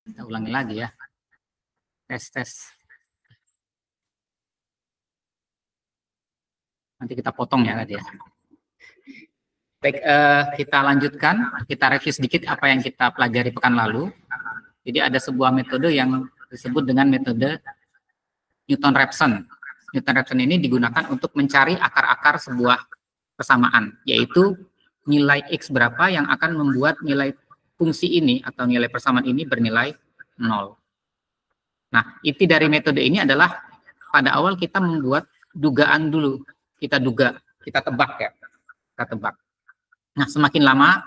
Kita ulangi lagi ya. Tes. Nanti kita potong ya tadi ya. Baik, kita lanjutkan. Kita review sedikit apa yang kita pelajari pekan lalu. Jadi ada sebuah metode yang disebut dengan metode Newton-Raphson. Newton-Raphson ini digunakan untuk mencari akar-akar sebuah persamaan, yaitu nilai X berapa yang akan membuat nilai fungsi ini atau nilai persamaan ini bernilai 0. Nah, inti dari metode ini adalah pada awal kita membuat dugaan dulu. Kita duga, kita tebak ya. Kita tebak. Nah, semakin lama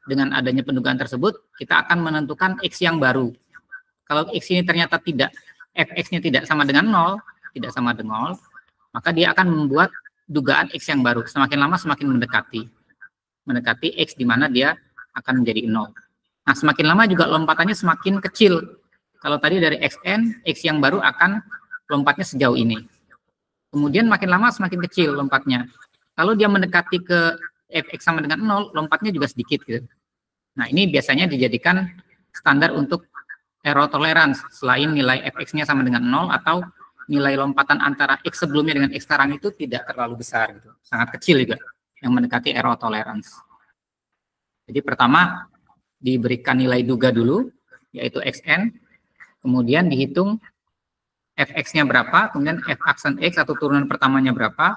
dengan adanya pendugaan tersebut, kita akan menentukan X yang baru. Kalau X ini ternyata tidak, Fx-nya tidak sama dengan 0, maka dia akan membuat dugaan X yang baru. Semakin lama semakin mendekati X di mana dia akan menjadi 0. Nah, semakin lama juga lompatannya semakin kecil. Kalau tadi dari Xn, X yang baru akan lompatnya sejauh ini. Kemudian makin lama semakin kecil lompatnya. Kalau dia mendekati ke Fx sama dengan 0, lompatnya juga sedikit gitu. Nah, ini biasanya dijadikan standar untuk error tolerance selain nilai Fx-nya sama dengan 0 atau nilai lompatan antara X sebelumnya dengan X sekarang itu tidak terlalu besar gitu. Sangat kecil juga yang mendekati error tolerance. Jadi pertama diberikan nilai duga dulu yaitu Xn, kemudian dihitung Fx-nya berapa, kemudian F-aksen X atau turunan pertamanya berapa.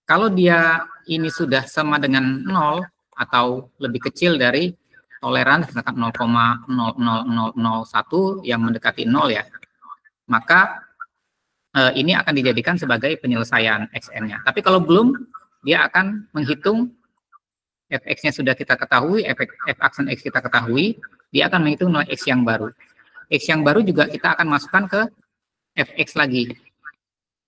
Kalau dia ini sudah sama dengan 0 atau lebih kecil dari toleransi misalkan 0,00001 yang mendekati 0 ya, maka ini akan dijadikan sebagai penyelesaian Xn-nya. Tapi kalau belum, dia akan menghitung Fx-nya sudah kita ketahui, F-aksen X kita ketahui, dia akan menghitung nilai X yang baru. X yang baru juga kita akan masukkan ke Fx lagi,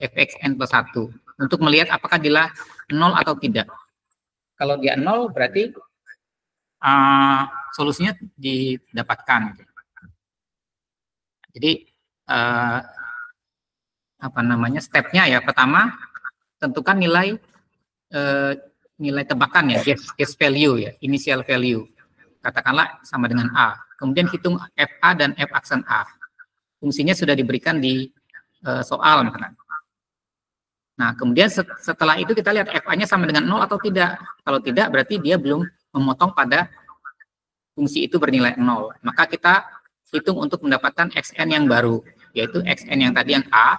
Fxn plus 1, untuk melihat apakah dia 0 atau tidak. Kalau dia 0, berarti solusinya didapatkan. Jadi, apa namanya, stepnya ya, pertama, tentukan nilai tebakan ya, guess value ya, initial value. Katakanlah sama dengan A. Kemudian hitung FA dan F aksen A. Fungsinya sudah diberikan di soal misalkan. Nah, kemudian setelah itu kita lihat FA-nya sama dengan 0 atau tidak. Kalau tidak, berarti dia belum memotong pada fungsi itu bernilai 0. Maka kita hitung untuk mendapatkan Xn yang baru, yaitu Xn yang tadi yang A,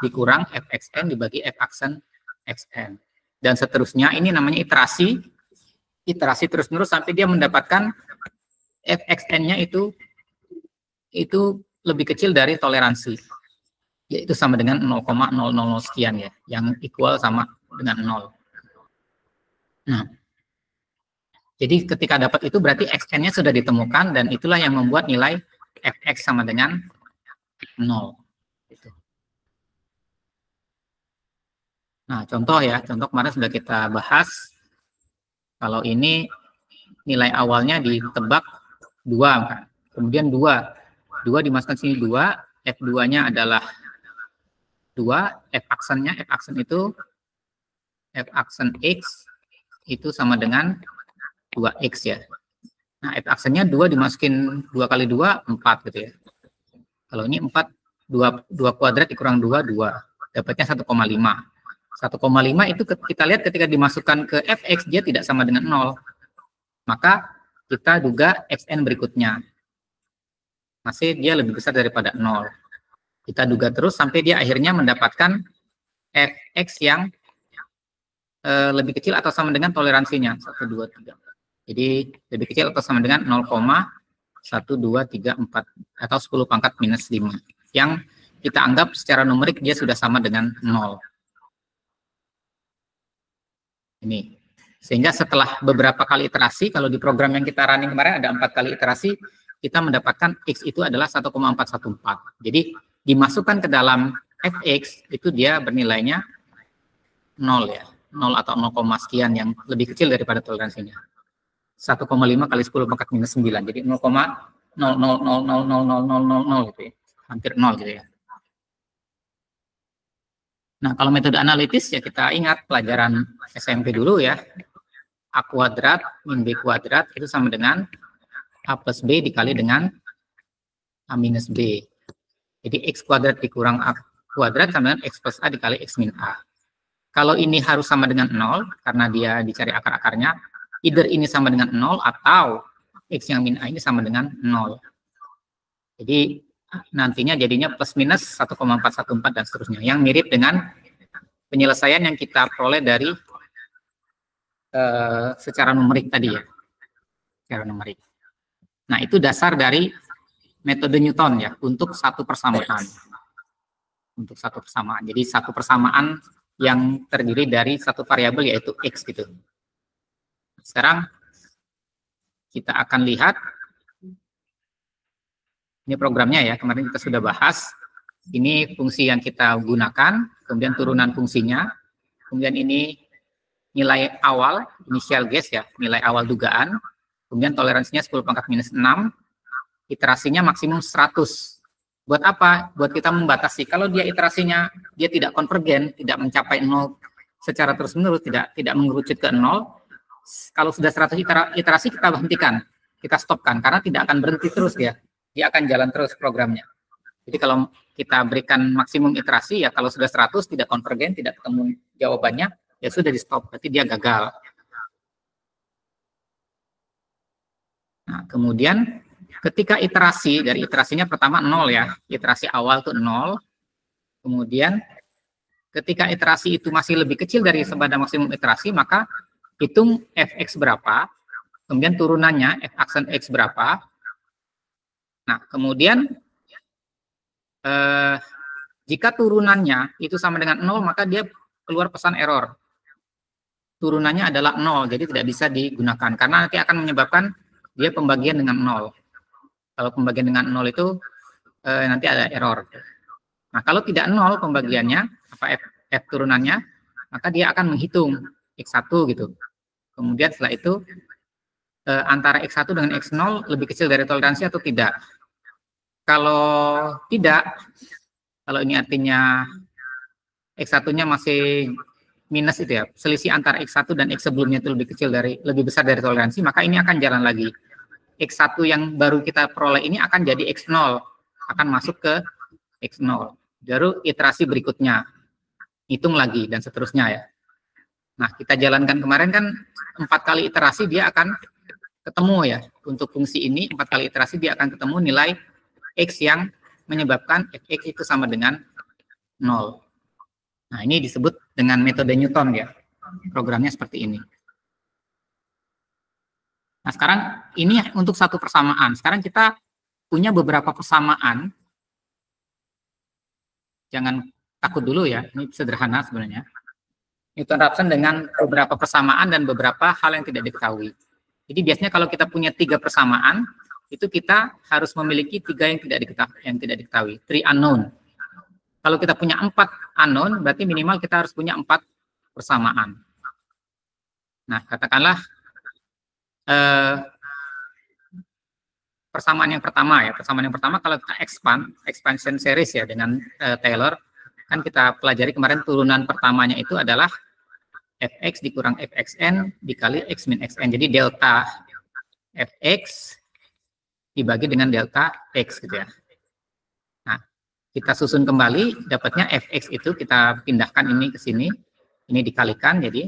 dikurang Fxn dibagi F aksen Xn. Dan seterusnya, ini namanya iterasi terus-menerus sampai dia mendapatkan Fxn-nya itu lebih kecil dari toleransi, yaitu sama dengan 0,000 sekian ya, yang equal sama dengan 0. Nah, jadi ketika dapat itu berarti Xn-nya sudah ditemukan dan itulah yang membuat nilai Fx sama dengan 0. Gitu. Nah, contoh kemarin sudah kita bahas. Kalau ini nilai awalnya ditebak 2, kemudian 2 dimasukkan sini 2, F2-nya adalah 2, F aksen itu F aksen X itu sama dengan 2X ya. Nah, F aksennya 2 dimasukin 2 kali 2, 4 gitu ya. Kalau ini 4, 2 kuadrat dikurang 2, dapatnya 1,5. 1,5 itu kita lihat ketika dimasukkan ke Fx, dia tidak sama dengan 0. Maka kita duga Xn berikutnya. Masih dia lebih besar daripada 0. Kita duga terus sampai dia akhirnya mendapatkan Fx yang lebih kecil atau sama dengan toleransinya. 1, 2, 3. Jadi lebih kecil atau sama dengan 0,1234 atau 10 pangkat minus 5. Yang kita anggap secara numerik dia sudah sama dengan 0. Ini. Sehingga setelah beberapa kali iterasi, kalau di program yang kita running kemarin ada 4 kali iterasi, kita mendapatkan X itu adalah 1,414. Jadi dimasukkan ke dalam Fx, itu dia bernilainya 0 ya. 0 atau 0, sekian yang lebih kecil daripada toleransinya. 1,5 kali 10 pangkat minus 9. Jadi 0,0000000 gitu ya. Hampir 0 gitu ya. Nah, kalau metode analitis ya kita ingat pelajaran SMP dulu ya. A kuadrat min B kuadrat itu sama dengan A plus B dikali dengan A minus B. Jadi X kuadrat dikurang A kuadrat sama dengan X plus A dikali X min A. Kalau ini harus sama dengan 0, karena dia dicari akar-akarnya, either ini sama dengan 0 atau X yang min A ini sama dengan 0. Jadi nantinya jadinya plus minus 1,414 dan seterusnya. Yang mirip dengan penyelesaian yang kita peroleh dari secara numerik tadi ya. Secara numerik. Nah, itu dasar dari metode Newton ya, untuk satu persamaan. Untuk satu persamaan. Jadi satu persamaan yang terdiri dari satu variabel yaitu X gitu. Sekarang kita akan lihat ini programnya ya, kemarin kita sudah bahas. Ini fungsi yang kita gunakan, kemudian turunan fungsinya, kemudian ini nilai awal, initial guess ya, nilai awal dugaan, kemudian toleransinya 10 pangkat minus 6, iterasinya maksimum 100. Buat apa? Buat kita membatasi. Kalau dia iterasinya dia tidak konvergen, tidak mencapai 0 secara terus-menerus, tidak mengerucut ke 0, kalau sudah 100 iterasi kita hentikan, kita stopkan, karena tidak akan berhenti terus dia akan jalan terus programnya. Jadi kalau kita berikan maksimum iterasi, ya kalau sudah 100 tidak konvergen, tidak ketemu jawabannya, ya sudah di stop, berarti dia gagal. Nah, kemudian ketika iterasi, dari iterasinya pertama 0 ya, iterasi awal itu 0, kemudian ketika iterasi itu masih lebih kecil dari sebadan maksimum iterasi, maka hitung fx berapa, kemudian turunannya f aksen x berapa. Nah, kemudian jika turunannya itu sama dengan 0, maka dia keluar pesan error. Turunannya adalah 0, jadi tidak bisa digunakan, karena nanti akan menyebabkan dia pembagian dengan 0. Kalau pembagian dengan 0 itu nanti ada error. Nah, kalau tidak 0 pembagiannya, f turunannya, maka dia akan menghitung x1 gitu. Kemudian setelah itu antara x1 dengan x0 lebih kecil dari toleransi atau tidak. Kalau tidak, kalau ini artinya X1-nya masih minus itu ya, selisih antara X1 dan X sebelumnya itu lebih besar dari toleransi, maka ini akan jalan lagi. X1 yang baru kita peroleh ini akan jadi X0, akan masuk ke X0. Baru iterasi berikutnya, hitung lagi, dan seterusnya ya. Nah, kita jalankan kemarin kan 4 kali iterasi dia akan ketemu ya. Untuk fungsi ini 4 kali iterasi dia akan ketemu nilai X yang menyebabkan fx itu sama dengan 0. Nah, ini disebut dengan metode Newton ya. Programnya seperti ini. Nah, sekarang ini untuk satu persamaan. Sekarang kita punya beberapa persamaan. Jangan takut dulu ya, ini sederhana sebenarnya. Newton-Raphson dengan beberapa persamaan dan beberapa hal yang tidak diketahui. Jadi biasanya kalau kita punya 3 persamaan, itu kita harus memiliki 3 yang tidak diketahui, 3 unknown. Kalau kita punya 4 unknown, berarti minimal kita harus punya 4 persamaan. Nah, katakanlah persamaan yang pertama ya. Persamaan yang pertama kalau kita expansion series ya dengan Taylor, kan kita pelajari kemarin turunan pertamanya itu adalah fx dikurang fxn dikali x min xn. Jadi delta fx dibagi dengan delta x gitu ya. Nah, kita susun kembali, dapatnya fx itu kita pindahkan ini ke sini, ini dikalikan, jadi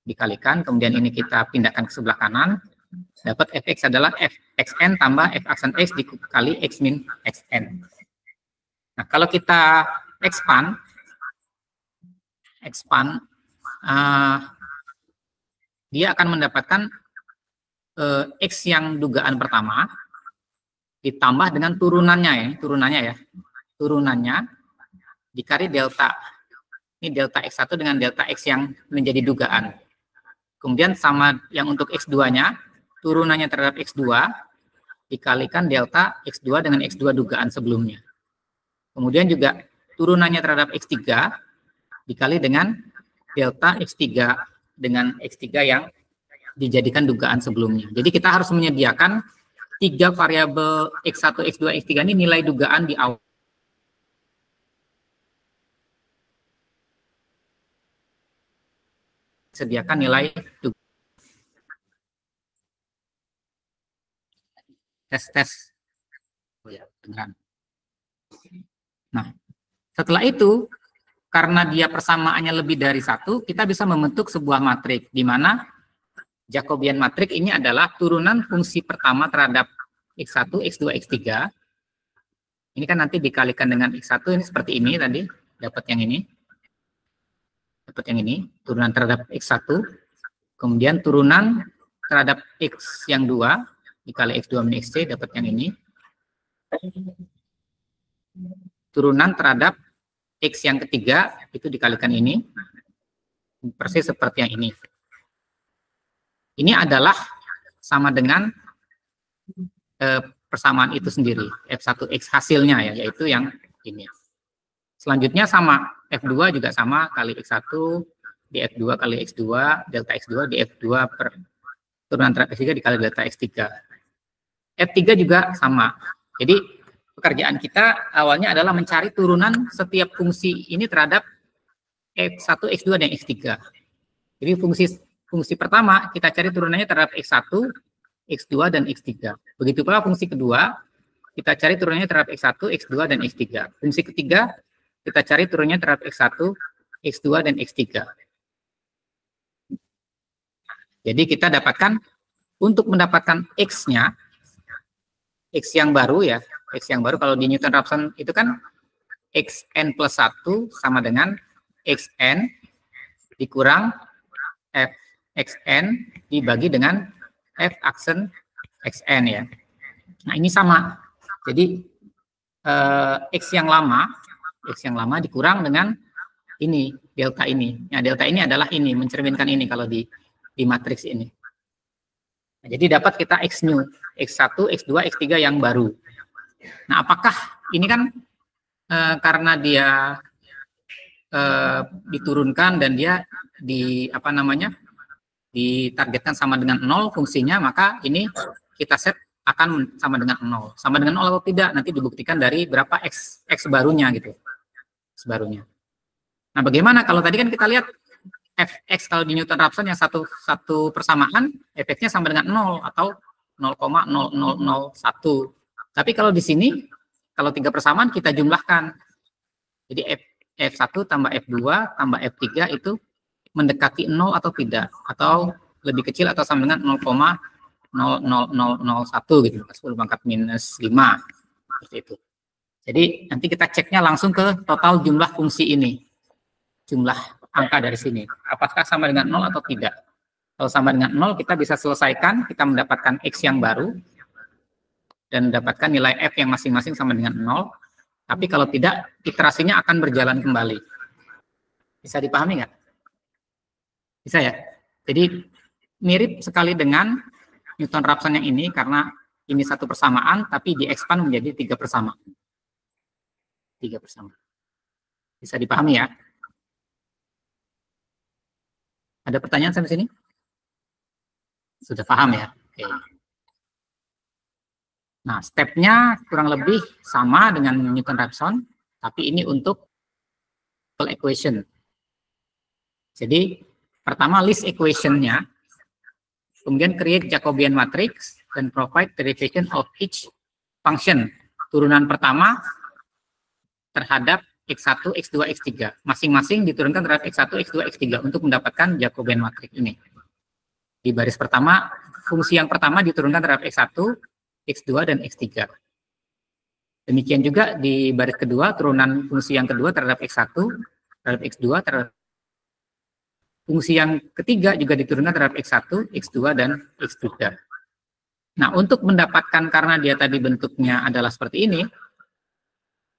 dikalikan, kemudian ini kita pindahkan ke sebelah kanan, dapat fx adalah fxn tambah f aksen x dikali x min xn. Nah, kalau kita expand dia akan mendapatkan X yang dugaan pertama ditambah dengan turunannya dikali delta. Ini delta X1 dengan delta X yang menjadi dugaan. Kemudian sama yang untuk X2-nya, turunannya terhadap X2 dikalikan delta X2 dengan X2 dugaan sebelumnya. Kemudian juga turunannya terhadap X3 dikali dengan delta X3 dengan X3 yang dijadikan dugaan sebelumnya. Jadi kita harus menyediakan 3 variabel X1, X2, X3 ini nilai dugaan di awal. Sediakan nilai dugaan. tes. Oh ya, beneran. Nah, setelah itu, karena dia persamaannya lebih dari 1, kita bisa membentuk sebuah matriks, di mana Jacobian matriks ini adalah turunan fungsi pertama terhadap X1, X2, X3. Ini kan nanti dikalikan dengan X1, ini seperti ini tadi, dapat yang ini. Dapat yang ini, turunan terhadap X1. Kemudian turunan terhadap X yang 2, dikali X2 min XC, dapat yang ini. Turunan terhadap X yang ketiga, itu dikalikan ini. Persis seperti yang ini. Ini adalah sama dengan persamaan itu sendiri, F1X hasilnya ya, yaitu yang ini. Selanjutnya sama, F2 juga sama, kali X1, di F2 kali X2, delta X2, di F2 per turunan terhadap X3 dikali delta X3. F3 juga sama. Jadi pekerjaan kita awalnya adalah mencari turunan setiap fungsi ini terhadap X1, X2, dan X3. Jadi fungsi pertama kita cari turunannya terhadap X1, X2, dan X3. Begitu pula fungsi kedua, kita cari turunannya terhadap X1, X2, dan X3. Fungsi ketiga, kita cari turunannya terhadap X1, X2, dan X3. Jadi kita dapatkan, untuk mendapatkan X-nya, X yang baru ya, X yang baru kalau di Newton-Raphson itu kan Xn plus 1 sama dengan Xn dikurang Fxn dibagi dengan F aksen Xn ya. Nah ini sama. Jadi X yang lama dikurang dengan ini, delta ini. Nah delta ini adalah ini, mencerminkan ini kalau di matriks ini. Nah, jadi dapat kita X new, X1, X2, X3 yang baru. Nah apakah ini kan karena dia diturunkan dan dia ditargetkan sama dengan 0 fungsinya, maka ini kita set akan sama dengan 0. Sama dengan 0 atau tidak nanti dibuktikan dari berapa X barunya gitu. X barunya. Nah, bagaimana kalau tadi kan kita lihat Fx kalau di Newton-Raphson yang satu persamaan, Fx-nya sama dengan 0 atau 0,0001. Tapi kalau di sini kalau 3 persamaan kita jumlahkan. Jadi F1 tambah F2 tambah F3 itu mendekati 0 atau tidak, atau lebih kecil atau sama dengan 0,00001 gitu, 10 pangkat minus 5 seperti itu. Jadi nanti kita ceknya langsung ke total jumlah fungsi ini, jumlah angka dari sini, apakah sama dengan 0 atau tidak. Kalau sama dengan 0 kita bisa selesaikan, kita mendapatkan X yang baru dan mendapatkan nilai F yang masing-masing sama dengan 0. Tapi kalau tidak, iterasinya akan berjalan kembali. Bisa dipahami nggak? Bisa ya? Jadi mirip sekali dengan Newton-Raphson yang ini, karena ini satu persamaan, tapi diekspand menjadi 3 persamaan. 3 persamaan. Bisa dipahami ya? Ada pertanyaan sampai sini? Sudah paham ya? Oke. Nah, stepnya kurang lebih sama dengan Newton-Raphson, tapi ini untuk equation. Jadi, pertama list equation-nya, kemudian create Jacobian matrix, dan provide derivation of each function. Turunan pertama terhadap X1, X2, X3. Masing-masing diturunkan terhadap X1, X2, X3 untuk mendapatkan Jacobian matrix ini. Di baris pertama, fungsi yang pertama diturunkan terhadap X1, X2, dan X3. Demikian juga di baris kedua, turunan fungsi yang kedua terhadap X1, terhadap X2, terhadap fungsi yang ketiga juga diturunkan terhadap X1, X2, dan X3. Nah, untuk mendapatkan, karena dia tadi bentuknya adalah seperti ini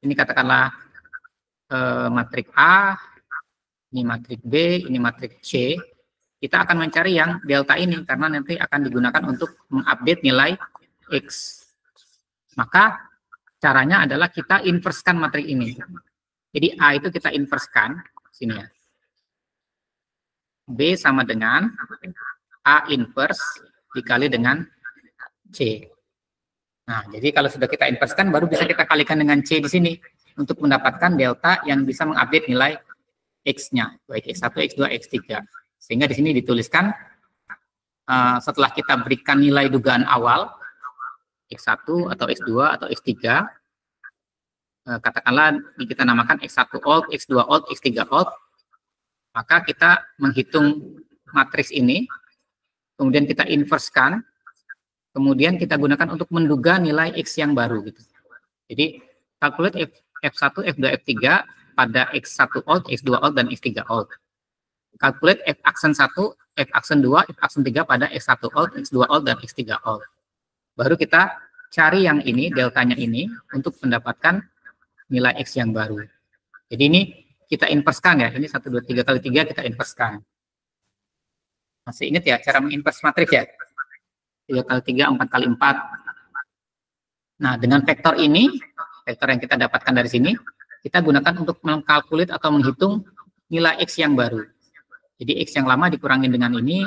katakanlah matrik A, ini matrik B, ini matrik C, kita akan mencari yang delta ini, karena nanti akan digunakan untuk mengupdate nilai X. Maka caranya adalah kita inverskan matrik ini. Jadi A itu kita inverskan sini ya. B sama dengan A inverse dikali dengan C. Nah, jadi kalau sudah kita inverskan baru bisa kita kalikan dengan C di sini untuk mendapatkan delta yang bisa mengupdate nilai X-nya, baik X1, X2, X3. Sehingga di sini dituliskan setelah kita berikan nilai dugaan awal, X1 atau X2 atau X3, katakanlah kita namakan X1 old, X2 old, X3 old, maka kita menghitung matriks ini, kemudian kita inversekan, kemudian kita gunakan untuk menduga nilai X yang baru gitu. Jadi calculate F1, F2, F3 pada X1 old, X2 old, dan X3 old. Calculate F aksen 1, F aksen 2, F aksen 3 pada X1 old, X2 old, dan X3 old. Baru kita cari yang ini, deltanya ini, untuk mendapatkan nilai X yang baru. Jadi ini kita inverskan ya, ini 1, 2, 3 kali 3 kita inverskan. Masih ingat ya cara menginvers matriks ya? 3 kali 3, 4 kali 4. Nah, dengan vektor ini, vektor yang kita dapatkan dari sini, kita gunakan untuk mengkalkulit atau menghitung nilai X yang baru. Jadi X yang lama dikurangin dengan ini,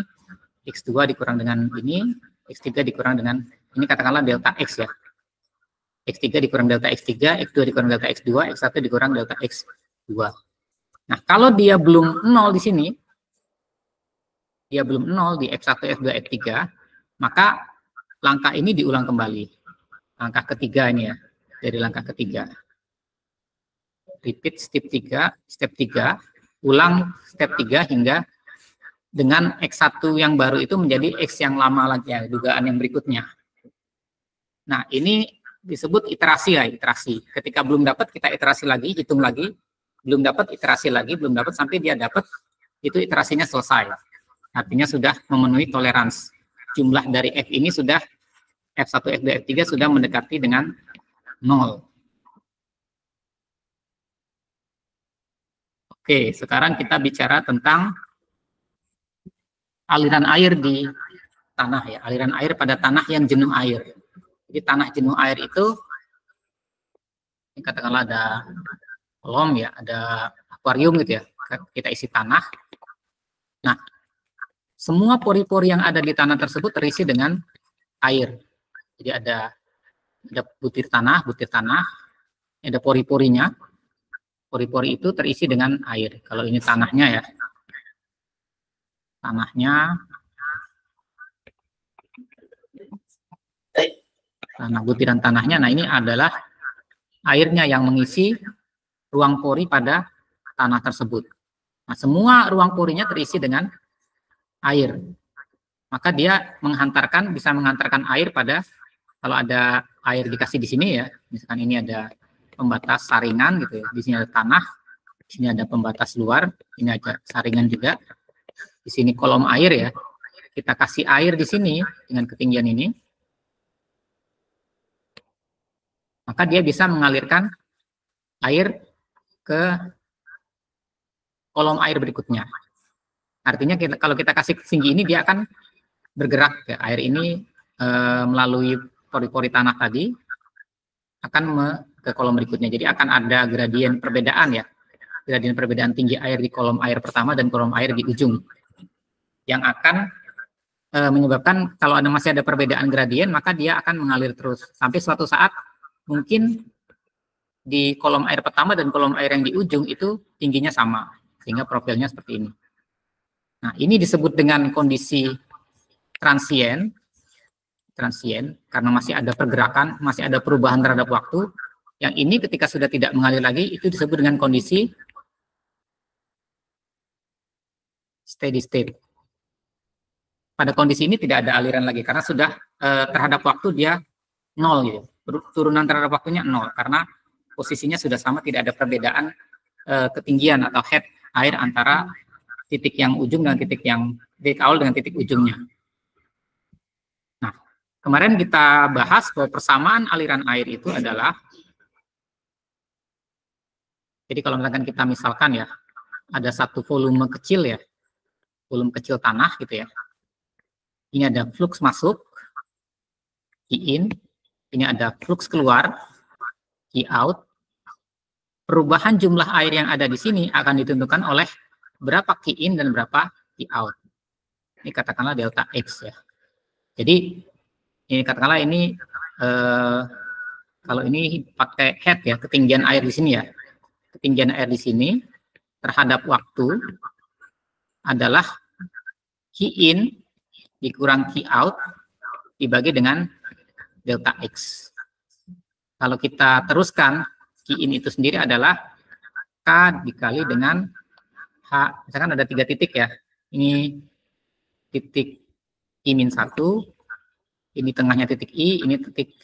X2 dikurang dengan ini, X3 dikurang dengan, ini katakanlah delta X ya. X3 dikurang delta X3, X2 dikurang delta X2, X1 dikurang delta X2. Nah, kalau dia belum 0 di sini, dia belum 0 di F1, F2, F3, maka langkah ini diulang kembali. Langkah ketiga ini ya, dari langkah ketiga. Repeat step 3, ulang step 3 hingga dengan X1 yang baru itu menjadi X yang lama lagi ya, dugaan yang berikutnya. Nah, ini disebut iterasi ya, iterasi. Ketika belum dapat, kita iterasi lagi, hitung lagi, belum dapat, iterasi lagi, belum dapat, sampai dia dapat, itu iterasinya selesai. Artinya sudah memenuhi toleransi. Jumlah dari F ini sudah, F1, F2, F3 sudah mendekati dengan 0. Oke, sekarang kita bicara tentang aliran air di tanah ya, aliran air pada tanah yang jenuh air. Jadi tanah jenuh air itu, ini katakanlah ada kolam ya, ada akuarium gitu ya, kita isi tanah. Nah, semua pori-pori yang ada di tanah tersebut terisi dengan air. Jadi ada butir tanah, ada pori-porinya. Pori-pori itu terisi dengan air. Kalau ini tanahnya ya, tanah butiran tanahnya. Nah, ini adalah airnya yang mengisi ruang pori pada tanah tersebut. Nah, semua ruang porinya terisi dengan air. Maka dia bisa menghantarkan air pada, kalau ada air dikasih di sini ya, misalkan ini ada pembatas saringan gitu ya, di sini ada tanah, di sini ada pembatas luar, ini ada saringan juga, di sini kolom air ya, kita kasih air di sini dengan ketinggian ini, maka dia bisa mengalirkan air ke kolom air berikutnya. Artinya kalau kita kasih tinggi ini, dia akan bergerak ke air ini melalui pori-pori tanah tadi, akan ke kolom berikutnya. Jadi akan ada gradien perbedaan ya, gradien perbedaan tinggi air di kolom air pertama dan kolom air di ujung, yang akan menyebabkan kalau masih ada perbedaan gradien, maka dia akan mengalir terus sampai suatu saat mungkin di kolom air pertama dan kolom air yang di ujung itu tingginya sama, sehingga profilnya seperti ini. Nah, ini disebut dengan kondisi transien karena masih ada pergerakan, masih ada perubahan terhadap waktu. Yang ini ketika sudah tidak mengalir lagi, itu disebut dengan kondisi steady state. Pada kondisi ini tidak ada aliran lagi, karena sudah terhadap waktu dia 0 gitu. Turunan terhadap waktunya 0, karena posisinya sudah sama, tidak ada perbedaan ketinggian atau head air antara titik yang ujung dengan titik awal dengan titik ujungnya. Nah, kemarin kita bahas bahwa persamaan aliran air itu adalah, jadi kalau misalkan ya, ada satu volume kecil ya, volume kecil tanah gitu ya. Ini ada flux masuk, Q in, ini ada flux keluar, Q out. Perubahan jumlah air yang ada di sini akan ditentukan oleh berapa Q in dan berapa Q out. Ini katakanlah delta X ya. Jadi ini katakanlah ini kalau ini pakai head ya, ketinggian air di sini ya. Ketinggian air di sini terhadap waktu adalah Q in dikurang Q out dibagi dengan delta X. Kalau kita teruskan, Q in itu sendiri adalah K dikali dengan H, misalkan ada 3 titik ya, ini titik I-1, ini tengahnya titik I, ini titik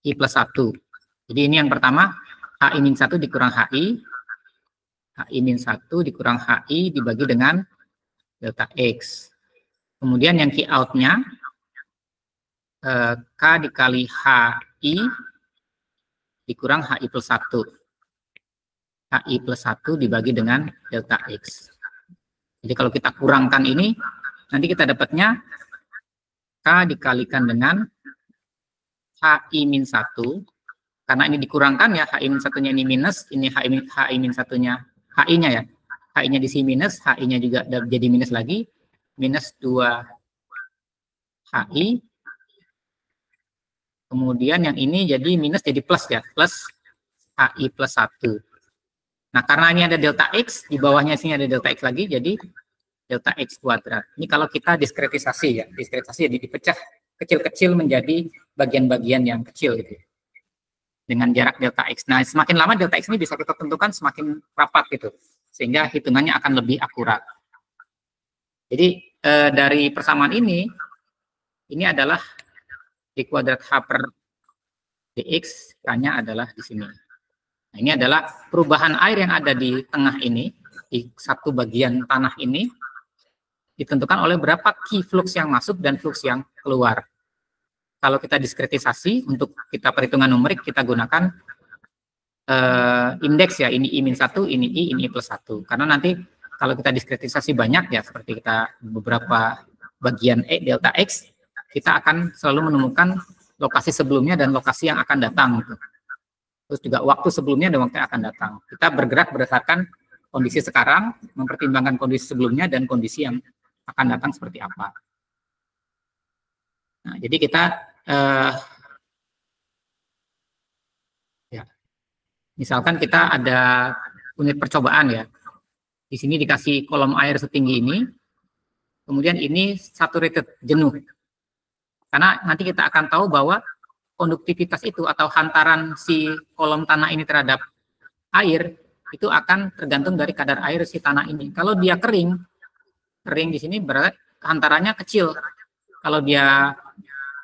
I+1. Jadi ini yang pertama, HI-1 dikurang HI, HI-1 dikurang HI dibagi dengan delta X. Kemudian yang Q out-nya, K dikali HI dikurang HI+1. HI+1 dibagi dengan delta X. Jadi kalau kita kurangkan ini, nanti kita dapatnya K dikalikan dengan HI-1, karena ini dikurangkan ya, HI-1-nya ini minus, ini HI-1-nya, HI-nya ya, HI-nya di sini minus, HI-nya juga jadi minus lagi, minus 2 HI, kemudian yang ini jadi minus jadi plus ya, plus HI+1. Nah, karena ini ada delta X, di bawahnya sini ada delta X lagi, jadi delta X kuadrat. Ini kalau kita diskretisasi ya, diskretisasi jadi dipecah kecil-kecil menjadi bagian-bagian yang kecil gitu. Dengan jarak delta X. Nah, semakin lama delta X ini bisa kita tentukan semakin rapat gitu, sehingga hitungannya akan lebih akurat. Jadi dari persamaan ini adalah D kuadrat H per dx, K-nya adalah di sini. Nah, ini adalah perubahan air yang ada di tengah ini, di satu bagian tanah ini, ditentukan oleh berapa key flux yang masuk dan flux yang keluar. Kalau kita diskretisasi, untuk kita perhitungan numerik, kita gunakan indeks ya, ini I-1, ini I, ini I+1. Karena nanti kalau kita diskretisasi banyak ya, seperti kita beberapa bagian delta X, kita akan selalu menemukan lokasi sebelumnya dan lokasi yang akan datang. Gitu. Terus juga waktu sebelumnya dan waktu yang akan datang. Kita bergerak berdasarkan kondisi sekarang, mempertimbangkan kondisi sebelumnya dan kondisi yang akan datang seperti apa. Nah, jadi kita ya, misalkan kita ada unit percobaan ya. Di sini dikasih kolom air setinggi ini, kemudian ini saturated, jenuh. Karena nanti kita akan tahu bahwa konduktivitas itu atau hantaran si kolom tanah ini terhadap air itu akan tergantung dari kadar air si tanah ini. Kalau dia kering di sini berarti hantarannya kecil. Kalau dia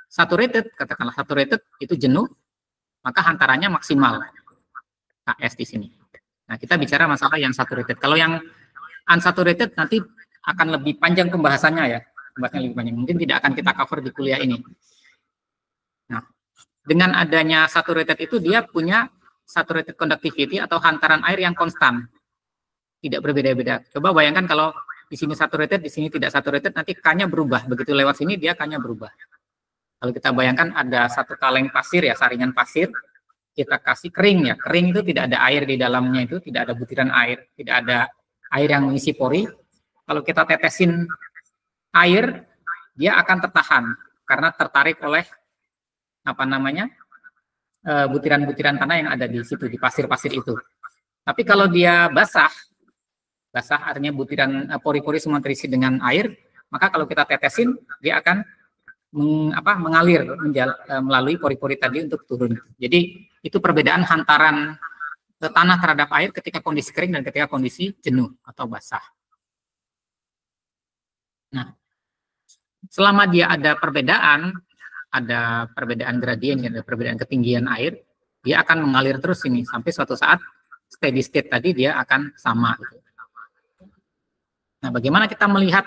saturated, katakanlah saturated itu jenuh, maka hantarannya maksimal. KS di sini. Nah, kita bicara masalah yang saturated. Kalau yang unsaturated nanti akan lebih panjang pembahasannya ya. Pembahasannya lebih panjang. Mungkin tidak akan kita cover di kuliah ini. Nah, dengan adanya saturated itu dia punya saturated conductivity atau hantaran air yang konstan. Tidak berbeda-beda. Coba bayangkan kalau di sini saturated, di sini tidak saturated, nanti K-nya berubah. Begitu lewat sini dia K-nya berubah. Kalau kita bayangkan ada satu kaleng pasir ya, saringan pasir, kita kasih kering ya. Kering itu tidak ada air di dalamnya, itu tidak ada butiran air, tidak ada air yang mengisi pori. Kalau kita tetesin air, dia akan tertahan karena tertarik oleh apa namanya butiran-butiran tanah yang ada di situ, di pasir-pasir itu. Tapi kalau dia basah artinya butiran pori-pori semua terisi dengan air, maka kalau kita tetesin dia akan mengalir melalui pori-pori tadi untuk turun. Jadi itu perbedaan hantaran tanah terhadap air ketika kondisi kering dan ketika kondisi jenuh atau basah. Nah, selama dia ada perbedaan gradien, ada perbedaan ketinggian air, dia akan mengalir terus ini sampai suatu saat steady state tadi dia akan sama. Nah, bagaimana kita melihat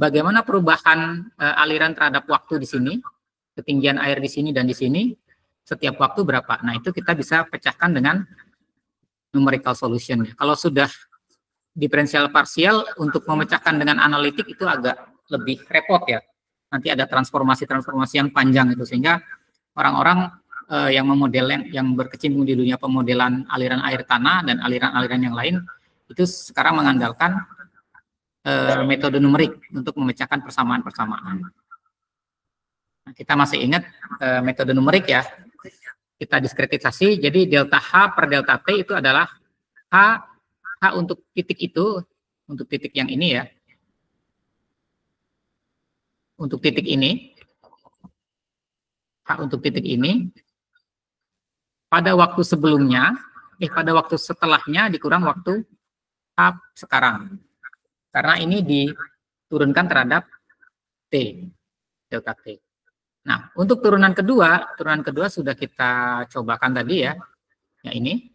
bagaimana perubahan aliran terhadap waktu di sini, ketinggian air di sini dan di sini, setiap waktu berapa? Nah, itu kita bisa pecahkan dengan numerical solution. Kalau sudah diferensial parsial, untuk memecahkan dengan analitik itu agak lebih repot ya. Nanti ada transformasi-transformasi yang panjang itu, sehingga orang-orang yang berkecimpung di dunia pemodelan aliran air tanah dan aliran-aliran yang lain, itu sekarang mengandalkan metode numerik untuk memecahkan persamaan-persamaan. Nah, kita masih ingat metode numerik ya, kita diskretisasi, jadi delta H per delta T itu adalah H untuk titik itu, untuk titik yang ini ya, untuk titik ini, H untuk titik ini, pada waktu sebelumnya, pada waktu setelahnya dikurang waktu H sekarang. Karena ini diturunkan terhadap T, delta T. Nah, untuk turunan kedua sudah kita cobakan tadi ya. Ya ini,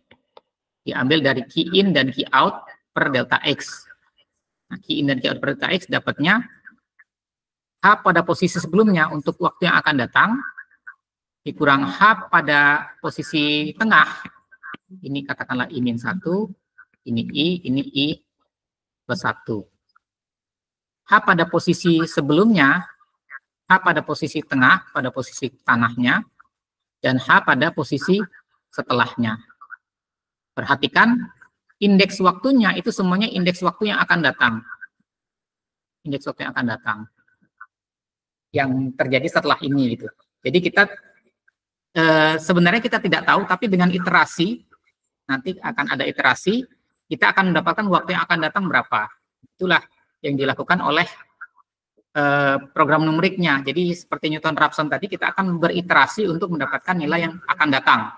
diambil dari key in dan key out per delta X. Nah, key in dan key out per delta X dapatnya H pada posisi sebelumnya untuk waktu yang akan datang, dikurang H pada posisi tengah. Ini katakanlah I-1, ini I plus 1. H pada posisi sebelumnya, H pada posisi tengah, pada posisi tanahnya, dan H pada posisi setelahnya. Perhatikan, indeks waktunya itu semuanya indeks waktu yang akan datang. Indeks waktu yang akan datang. Yang terjadi setelah ini gitu. Jadi kita sebenarnya kita tidak tahu, tapi dengan iterasi, nanti akan ada iterasi, kita akan mendapatkan waktu yang akan datang berapa. Itulah yang dilakukan oleh program numeriknya. Jadi seperti Newton-Raphson tadi, kita akan beriterasi untuk mendapatkan nilai yang akan datang.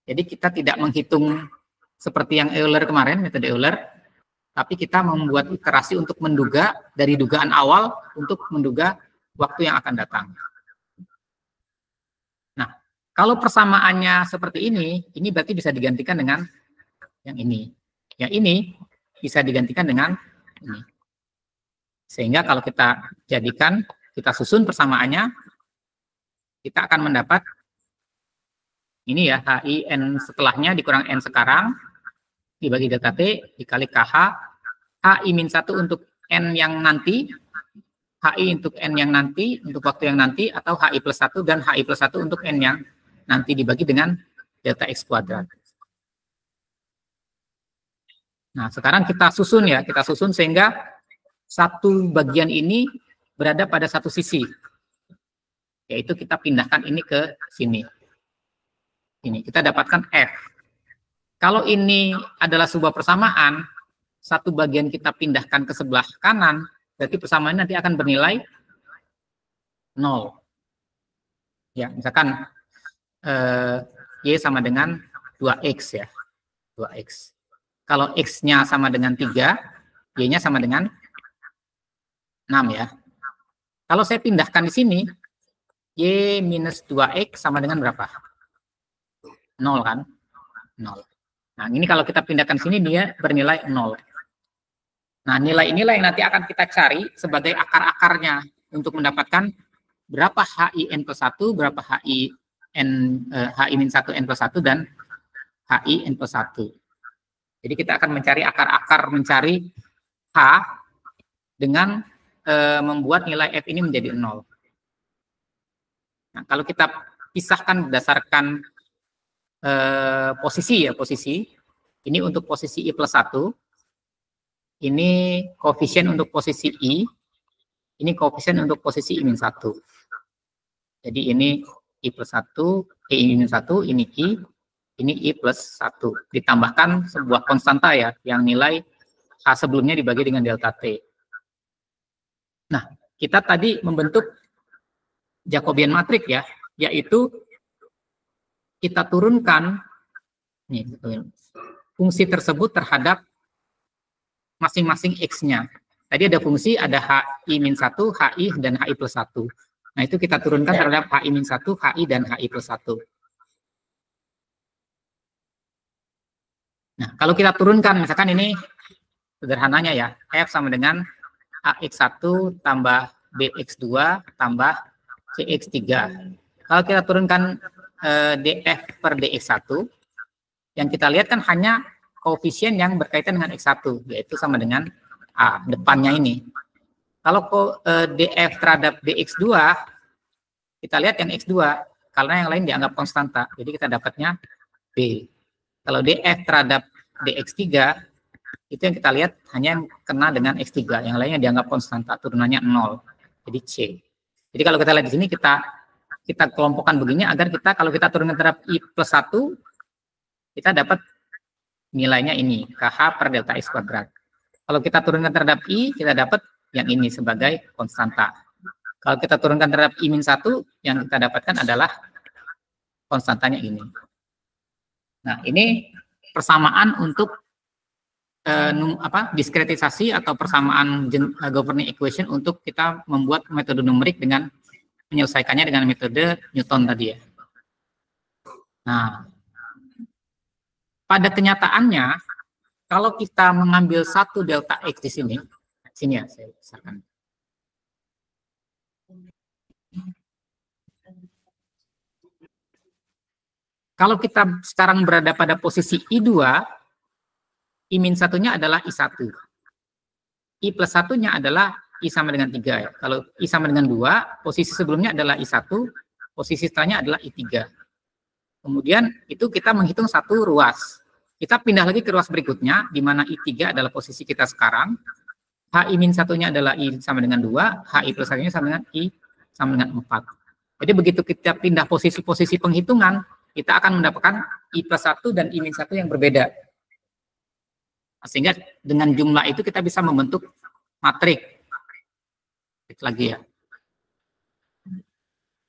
Jadi kita tidak menghitung seperti yang Euler kemarin, metode Euler, tapi kita membuat iterasi untuk menduga dari dugaan awal untuk menduga waktu yang akan datang. Nah, kalau persamaannya seperti ini berarti bisa digantikan dengan yang ini. Yang ini bisa digantikan dengan ini. Sehingga kalau kita jadikan, kita susun persamaannya, kita akan mendapat ini ya, HI N setelahnya dikurang N sekarang, dibagi delta T, dikali KH, HI-1 untuk N yang nanti, HI untuk N yang nanti, untuk waktu yang nanti, atau HI plus 1 dan HI plus 1 untuk N yang nanti dibagi dengan delta X kuadrat. Nah, sekarang kita susun ya, kita susun sehingga satu bagian ini berada pada satu sisi. Yaitu kita pindahkan ini ke sini. Ini, kita dapatkan F. Kalau ini adalah sebuah persamaan, satu bagian kita pindahkan ke sebelah kanan, berarti persamaan nanti akan bernilai 0. Ya, misalkan Y sama dengan 2X ya. 2X. Kalau X-nya sama dengan 3, Y-nya sama dengan 6 ya. Kalau saya pindahkan di sini, Y minus 2X sama dengan berapa? 0 kan? 0. Nah, ini kalau kita pindahkan sini, dia bernilai 0. Nah, nilai-nilai yang nanti akan kita cari sebagai akar-akarnya untuk mendapatkan berapa HI N plus 1, berapa HI min 1 N plus 1, dan HI N plus 1. Jadi kita akan mencari akar-akar, mencari H dengan membuat nilai F ini menjadi 0. Nah, kalau kita pisahkan berdasarkan posisi ya, posisi. Ini untuk posisi I plus 1. Ini koefisien untuk posisi I. Ini koefisien untuk posisi I min 1. Jadi ini I plus 1, I min 1, ini I plus 1. Ditambahkan sebuah konstanta ya, yang nilai H sebelumnya dibagi dengan delta T. Nah, kita tadi membentuk Jacobian matrix ya, yaitu kita turunkan nih, fungsi tersebut terhadap masing-masing X-nya. Tadi ada fungsi, ada HI min 1, HI, dan HI plus 1. Nah, itu kita turunkan terhadap HI min 1, HI, dan HI plus 1. Nah, kalau kita turunkan, misalkan ini sederhananya ya, F sama dengan AX1 tambah BX2 tambah CX3. Kalau kita turunkan DF per DX1, yang kita lihat kan hanya koefisien yang berkaitan dengan X1, yaitu sama dengan A, depannya ini. Kalau DF terhadap DX2, kita lihat yang X2, karena yang lain dianggap konstanta, jadi kita dapatnya B. Kalau DF terhadap DX3, itu yang kita lihat hanya yang kena dengan X3, yang lainnya dianggap konstanta, turunannya 0, jadi C. Jadi kalau kita lihat di sini, kita kelompokkan begini agar kita, kalau kita turunkan terhadap I plus 1, kita dapat nilainya ini, KH per delta X kuadrat. Kalau kita turunkan terhadap I, kita dapat yang ini sebagai konstanta, Kalau kita turunkan terhadap I-1, yang kita dapatkan adalah konstantanya ini. Nah, ini persamaan untuk diskretisasi atau persamaan governing equation untuk kita membuat metode numerik dengan menyelesaikannya dengan metode Newton tadi ya. Nah, pada kenyataannya, kalau kita mengambil satu delta X di sini ya, saya besarkan. Kalau kita sekarang berada pada posisi I2, I-1-nya adalah I1. I plus 1-nya adalah I sama dengan 3. Ya. Kalau I sama dengan 2, posisi sebelumnya adalah I1, posisi setelahnya adalah I3. Kemudian itu kita menghitung satu ruas. Kita pindah lagi ke ruas berikutnya, di mana I3 adalah posisi kita sekarang, HI-1-nya adalah I sama dengan 2, HI plus 1-nya sama dengan I sama dengan 4. Jadi begitu kita pindah posisi-posisi penghitungan, kita akan mendapatkan I plus 1 dan I-1 yang berbeda. Sehingga dengan jumlah itu kita bisa membentuk matrik. Matrik lagi ya.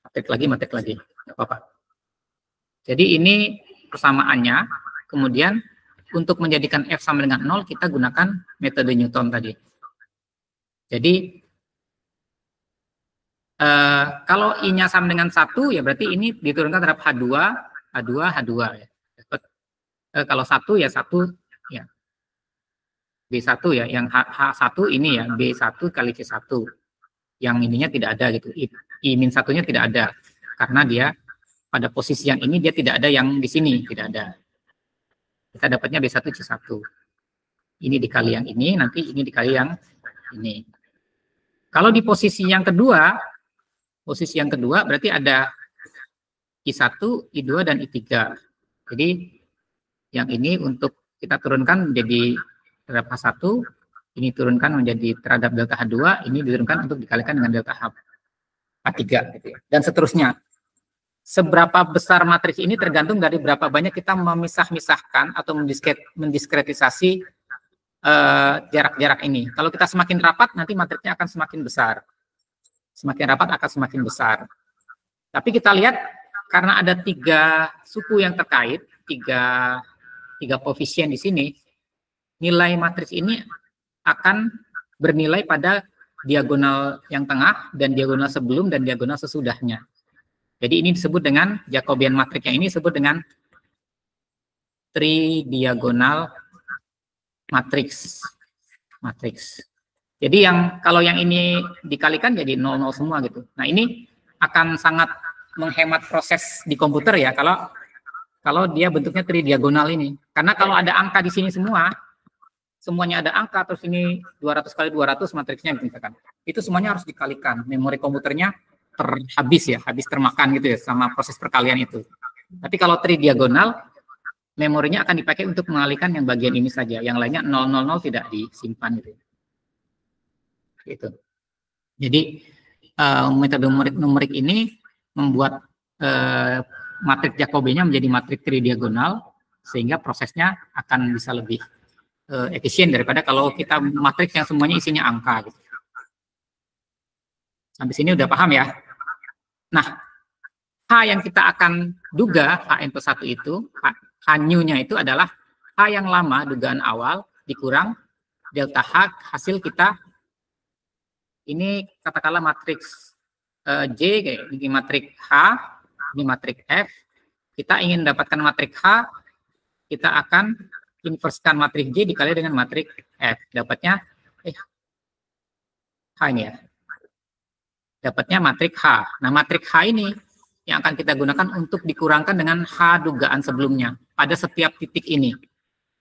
Matrik lagi. Nggak apa-apa. Jadi ini persamaannya. Kemudian untuk menjadikan F sama dengan 0, kita gunakan metode Newton tadi. Jadi kalau I-nya sama dengan 1, ya berarti ini diturunkan terhadap H2, H2 ya. Kalau 1 ya 1 ya. B1 ya, yang H1 ini ya, B1 kali C1. Yang ininya tidak ada gitu. I-1-nya tidak ada. Karena dia pada posisi yang ini dia tidak ada yang di sini, tidak ada. Kita dapatnya B1 C1. Ini dikali yang ini, nanti ini dikali yang ini. Kalau di posisi yang kedua berarti ada I1, I2, dan I3. Jadi yang ini untuk kita turunkan menjadi terhadap H1, ini turunkan menjadi terhadap delta H2, ini diturunkan untuk dikalikan dengan delta H3, gitu ya. Dan seterusnya. Seberapa besar matriks ini tergantung dari berapa banyak kita memisah-misahkan atau mendiskretisasi jarak-jarak ini. Kalau kita semakin rapat, nanti matriksnya akan semakin besar. Semakin rapat akan semakin besar. Tapi kita lihat, karena ada 3 suku yang terkait, tiga koefisien di sini, nilai matriks ini akan bernilai pada diagonal yang tengah, dan diagonal sebelum, dan diagonal sesudahnya. Jadi ini disebut dengan Jacobian matriks, yang ini disebut dengan tridiagonal matriks. Jadi kalau yang ini dikalikan jadi 0,0 semua gitu. Nah, ini akan sangat menghemat proses di komputer ya kalau dia bentuknya tridiagonal ini. Karena kalau ada angka di sini semuanya ada angka, terus ini 200 kali 200 matriksnya misalkan. Itu semuanya harus dikalikan. Memori komputernya habis termakan gitu ya sama proses perkalian itu. Tapi kalau tridiagonal, memorinya akan dipakai untuk mengalihkan yang bagian ini saja, yang lainnya 000 tidak disimpan gitu. Gitu. Jadi metode numerik ini membuat matriks Jacobinya menjadi matriks tridiagonal, sehingga prosesnya akan bisa lebih efisien daripada kalau kita matriks yang semuanya isinya angka gitu. Sampai sini udah paham ya? Nah, H yang kita akan duga, Hn plus 1 itu, H-nya itu adalah H yang lama, dugaan awal, dikurang delta H, hasil kita, ini katakanlah matriks J, ini matriks H, ini matriks F, kita ingin mendapatkan matriks H, kita akan inverskan matriks J dikali dengan matriks F, dapatnya, H ini ya. Dapatnya matriks H. Nah, matriks H ini yang akan kita gunakan untuk dikurangkan dengan H dugaan sebelumnya pada setiap titik ini.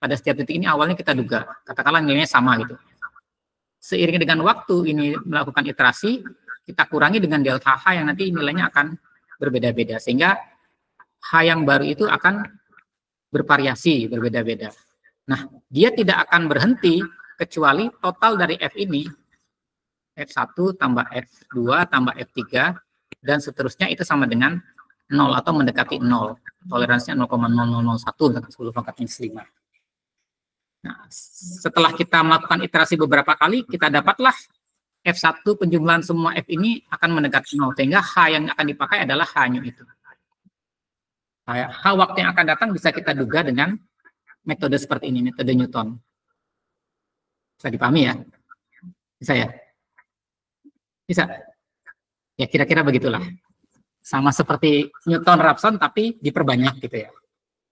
Pada setiap titik ini awalnya kita duga, katakanlah nilainya sama gitu. Seiring dengan waktu ini melakukan iterasi, kita kurangi dengan delta H yang nanti nilainya akan berbeda-beda, sehingga H yang baru itu akan bervariasi, berbeda-beda. Nah, dia tidak akan berhenti kecuali total dari F ini, F1 tambah F2 tambah F3, dan seterusnya itu sama dengan 0 atau mendekati 0. Toleransinya 0,0001 dengan 10 pangkat minus 5. Nah, setelah kita melakukan iterasi beberapa kali, kita dapatlah F1 penjumlahan semua F ini akan mendekati 0, sehingga H yang akan dipakai adalah H-nya itu. H waktu yang akan datang bisa kita duga dengan metode seperti ini, metode Newton. Bisa dipahami ya? Bisa ya? Bisa? Ya kira-kira begitulah. Sama seperti Newton-Raphson tapi diperbanyak gitu ya.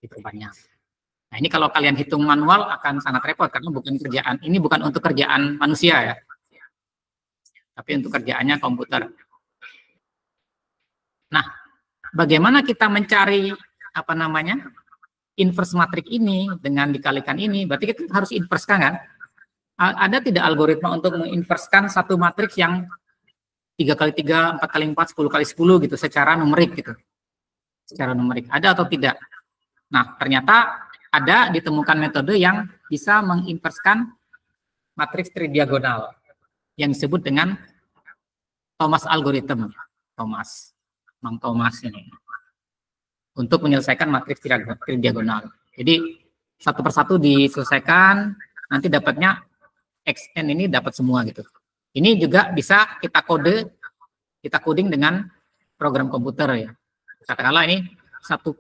Diperbanyak. Nah ini kalau kalian hitung manual akan sangat repot karena bukan kerjaan, ini bukan untuk kerjaan manusia ya. Tapi untuk kerjaannya komputer. Nah, bagaimana kita mencari apa namanya inverse matrix ini dengan dikalikan ini? Berarti kita harus inversekan kan? Ada tidak algoritma untuk menginverskan satu matriks yang 3 kali 3, 4 kali 4, 10 kali 10 gitu secara numerik gitu? Secara numerik ada atau tidak? Nah, ternyata ada ditemukan metode yang bisa menginverskan matriks tridiagonal yang disebut dengan Thomas algorithm. Mang Thomas ini. Untuk menyelesaikan matriks tridiagonal. Jadi satu persatu diselesaikan, nanti dapatnya XN ini dapat semua gitu. Ini juga bisa kita coding dengan program komputer ya. Katakanlah ini satu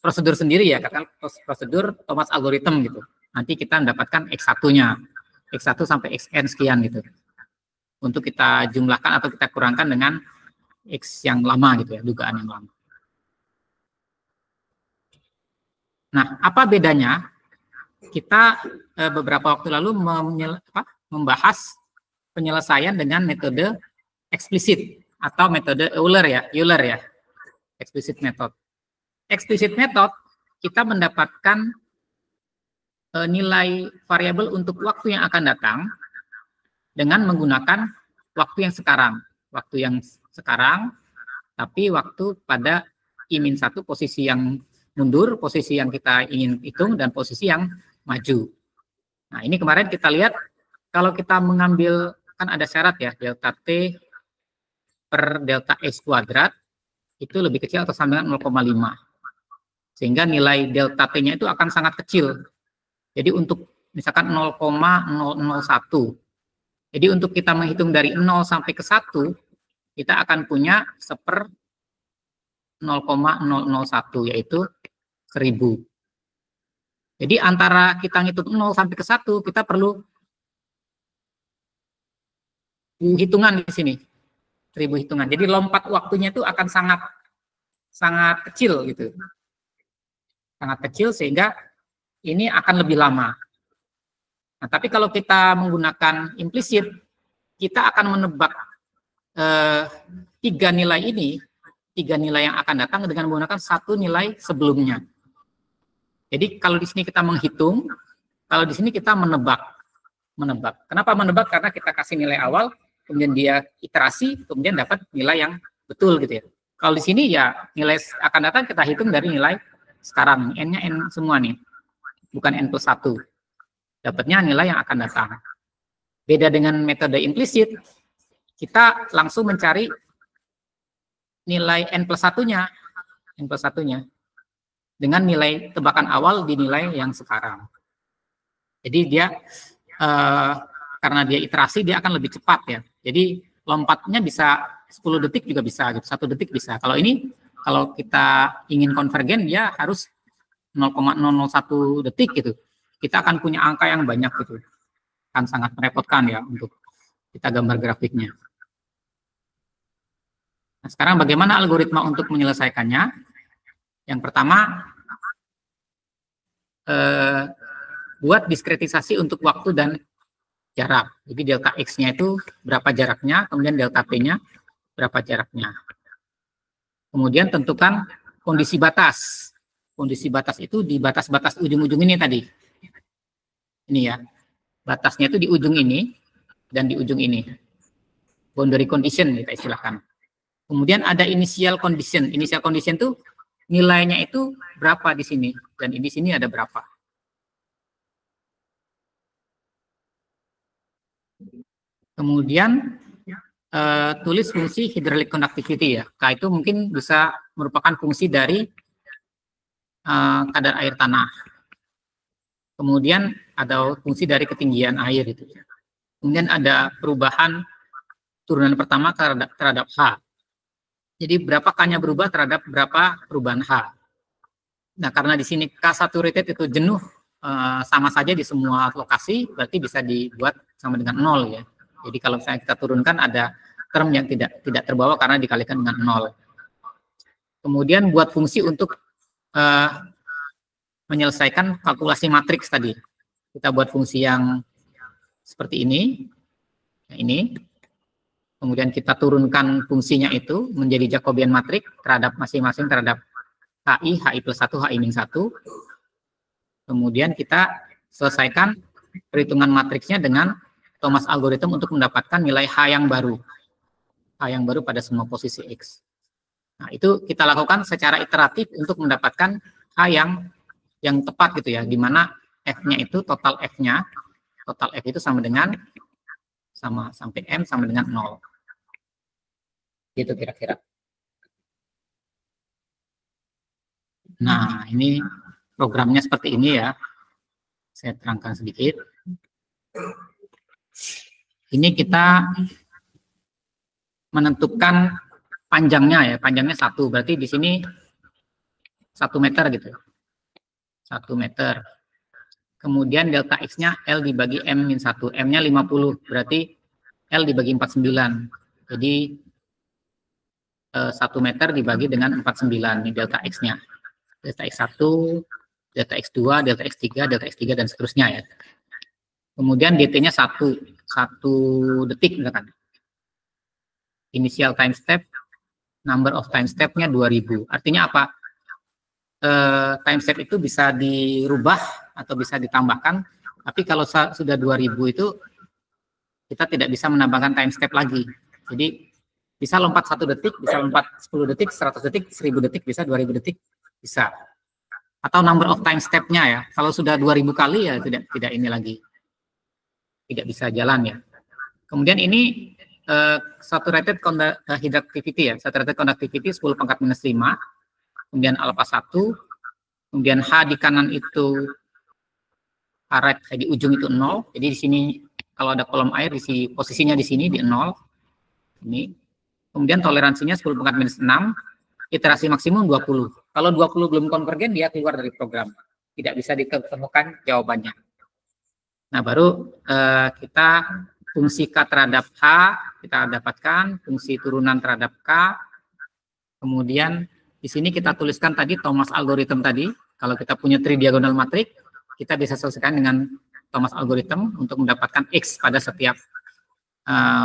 prosedur sendiri ya, katakan prosedur Thomas algorithm gitu. Nanti kita mendapatkan X1-nya, X1 sampai XN sekian gitu. Untuk kita jumlahkan atau kita kurangkan dengan X yang lama gitu ya, dugaan yang lama. Nah, apa bedanya? Kita beberapa waktu lalu membahas penyelesaian dengan metode eksplisit atau metode Euler ya, explicit method. Explicit method kita mendapatkan nilai variabel untuk waktu yang akan datang dengan menggunakan waktu yang sekarang, tapi waktu pada I-1 posisi yang mundur, posisi yang kita ingin hitung, dan posisi yang maju. Nah, ini kemarin kita lihat, kalau kita mengambil, kan ada syarat ya, delta T per delta X kuadrat, itu lebih kecil atau sama dengan 0,5. Sehingga nilai delta T-nya itu akan sangat kecil. Jadi untuk misalkan 0,001. Jadi untuk kita menghitung dari 0 sampai ke 1, kita akan punya 1/0,001, yaitu 1000. Jadi antara kita ngitung 0 sampai ke 1, kita perlu hitungan di sini. 1000 hitungan. Jadi lompat waktunya itu akan sangat kecil gitu. Sangat kecil sehingga ini akan lebih lama. Nah, tapi kalau kita menggunakan implisit, kita akan menebak tiga nilai yang akan datang dengan menggunakan satu nilai sebelumnya. Jadi kalau di sini kita menghitung, kalau di sini kita menebak. Kenapa menebak? Karena kita kasih nilai awal, kemudian dia iterasi, kemudian dapat nilai yang betul gitu ya. Kalau di sini ya nilai akan datang kita hitung dari nilai sekarang, n-nya n semua nih, bukan n+1. Dapatnya nilai yang akan datang. Beda dengan metode implisit, kita langsung mencari nilai n+1-nya, dengan nilai tebakan awal di nilai yang sekarang. Jadi dia karena dia iterasi, dia akan lebih cepat ya. Jadi lompatnya bisa 10 detik juga bisa, gitu. 1 detik bisa. Kalau ini, kalau kita ingin konvergen, ya harus 0,001 detik gitu. Kita akan punya angka yang banyak gitu. Akan sangat merepotkan ya untuk kita gambar grafiknya. Nah, sekarang bagaimana algoritma untuk menyelesaikannya? Yang pertama, buat diskretisasi untuk waktu dan jarak. Jadi delta X-nya itu berapa jaraknya, kemudian delta T-nya berapa jaraknya. Kemudian tentukan kondisi batas. Kondisi batas itu di batas-batas ujung-ujung ini tadi. Ini ya, batasnya itu di ujung ini dan di ujung ini. Boundary condition kita istilahkan. Kemudian ada initial condition. Initial condition itu nilainya itu berapa di sini dan di sini ada berapa. Kemudian tulis fungsi hydraulic conductivity ya. K itu mungkin bisa merupakan fungsi dari kadar air tanah. Kemudian ada fungsi dari ketinggian air itu. Kemudian ada perubahan turunan pertama terhadap H. Jadi berapa K-nya berubah terhadap berapa perubahan H. Nah, karena di sini K saturated itu jenuh sama saja di semua lokasi, berarti bisa dibuat sama dengan 0 ya. Jadi kalau misalnya kita turunkan ada term yang tidak terbawa karena dikalikan dengan 0. Kemudian buat fungsi untuk menyelesaikan kalkulasi matriks tadi. Kita buat fungsi yang seperti ini. Nah, ini. Kemudian kita turunkan fungsinya itu menjadi Jacobian matrik terhadap masing-masing terhadap HI, HI plus 1, HI min 1. Kemudian kita selesaikan perhitungan matriksnya dengan Thomas algorithm untuk mendapatkan nilai H yang baru. H yang baru pada semua posisi X. Nah, itu kita lakukan secara iteratif untuk mendapatkan H yang tepat gitu ya, di mana F-nya itu total F-nya, total F itu sama dengan sampai M sama dengan 0. Gitu kira-kira. Nah, ini programnya seperti ini ya. Saya terangkan sedikit. Ini kita menentukan panjangnya ya, panjangnya 1. Berarti di sini 1 meter gitu. 1 meter. Kemudian delta X-nya L dibagi M min 1. M-nya 50, berarti L dibagi 49. Jadi 1 meter dibagi dengan 49, ini delta X-nya. Delta X1, delta X2, delta X3, delta X3, dan seterusnya ya. Kemudian DT-nya 1 detik misalkan. Initial time step, number of time step-nya 2000. Artinya apa? Time step itu bisa dirubah atau bisa ditambahkan, tapi kalau sudah 2000 itu kita tidak bisa menambahkan time step lagi. Jadi bisa lompat 1 detik, bisa lompat 10 detik, 100 detik, 1000 detik, bisa 2000 detik, bisa. Atau number of time step-nya ya. Kalau sudah 2000 kali ya tidak ini lagi. Tidak bisa jalan ya. Kemudian ini saturated conductivity ya. Saturated conductivity 10 pangkat minus 5. Kemudian alpha 1. Kemudian H di kanan itu H right di ujung itu 0. Jadi di sini kalau ada kolom air di posisinya di sini di 0. Ini. Kemudian toleransinya 10 pangkat minus 6, iterasi maksimum 20. Kalau 20 belum konvergen, dia keluar dari program. Tidak bisa ditemukan jawabannya. Nah, baru kita fungsi K terhadap H, kita dapatkan fungsi turunan terhadap K. Kemudian di sini kita tuliskan tadi Thomas algorithm tadi. Kalau kita punya tridiagonal matrik, kita bisa selesaikan dengan Thomas algorithm untuk mendapatkan X pada setiap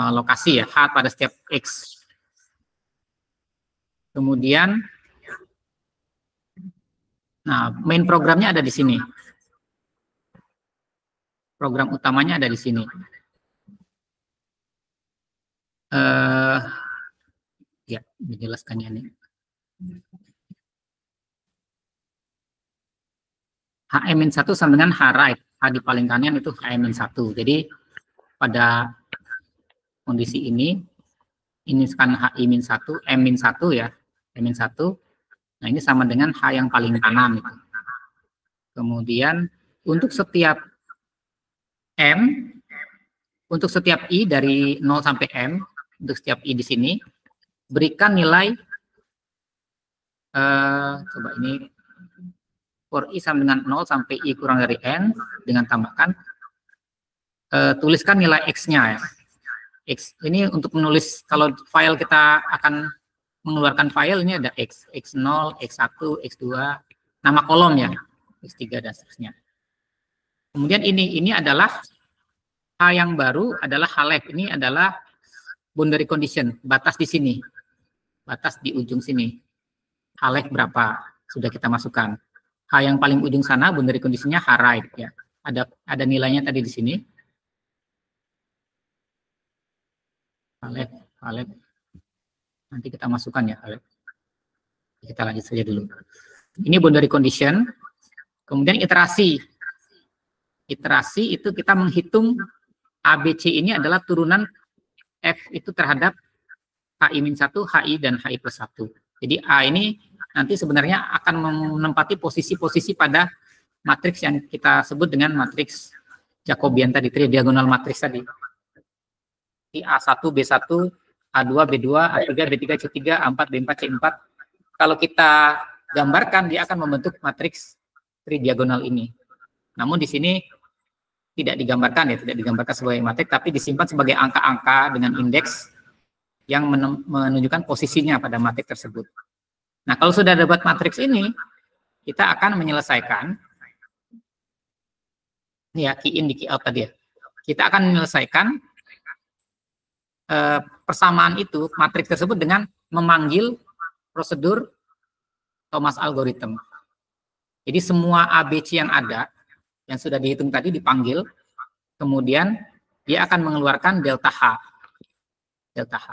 lokasi ya, H pada setiap X. Kemudian, nah main programnya ada di sini. Program utamanya ada di sini. Ya, dijelaskannya nih. HM-1 sama dengan H right. H di paling kanan itu HM-1. Jadi pada kondisi ini sekarang HI-1, M-1 ya. M-1, nah ini sama dengan H yang paling kanan. Kemudian untuk setiap M, untuk setiap I dari 0 sampai M, untuk setiap I di sini, berikan nilai, coba ini, for I sama dengan 0 sampai I kurang dari N, dengan tambahkan, tuliskan nilai X-nya ya. X, ini untuk menulis, kalau file kita akan mengeluarkan file, ini ada X, X0, X1, X2, nama kolom ya, X3 dan seterusnya. Kemudian ini adalah H yang baru adalah H left, ini adalah boundary condition, batas di sini, batas di ujung sini. H left berapa sudah kita masukkan. H yang paling ujung sana boundary conditionnya H right ya. Ada nilainya tadi di sini. H left. Nanti kita masukkan ya. Kita lanjut saja dulu. Ini boundary condition. Kemudian iterasi. Iterasi itu kita menghitung ABC ini adalah turunan F itu terhadap HI-1, HI, dan HI plus 1. Jadi A ini nanti sebenarnya akan menempati posisi-posisi pada matriks yang kita sebut dengan matriks Jacobian tadi, tridiagonal matriks tadi. seperti A1, B1, A2, B2, A3, B3, C3, A4, B4, C4. Kalau kita gambarkan, dia akan membentuk matriks tridiagonal ini. Namun di sini tidak digambarkan ya, tidak digambarkan sebagai matriks, tapi disimpan sebagai angka-angka dengan indeks yang menunjukkan posisinya pada matriks tersebut. Nah, kalau sudah dapat matriks ini, kita akan menyelesaikan, ini ya, key in di key out tadi ya. Kita akan menyelesaikan persamaan itu, matriks tersebut dengan memanggil prosedur Thomas algorithm. Jadi semua ABC yang ada, yang sudah dihitung tadi dipanggil, kemudian dia akan mengeluarkan delta H. Delta H.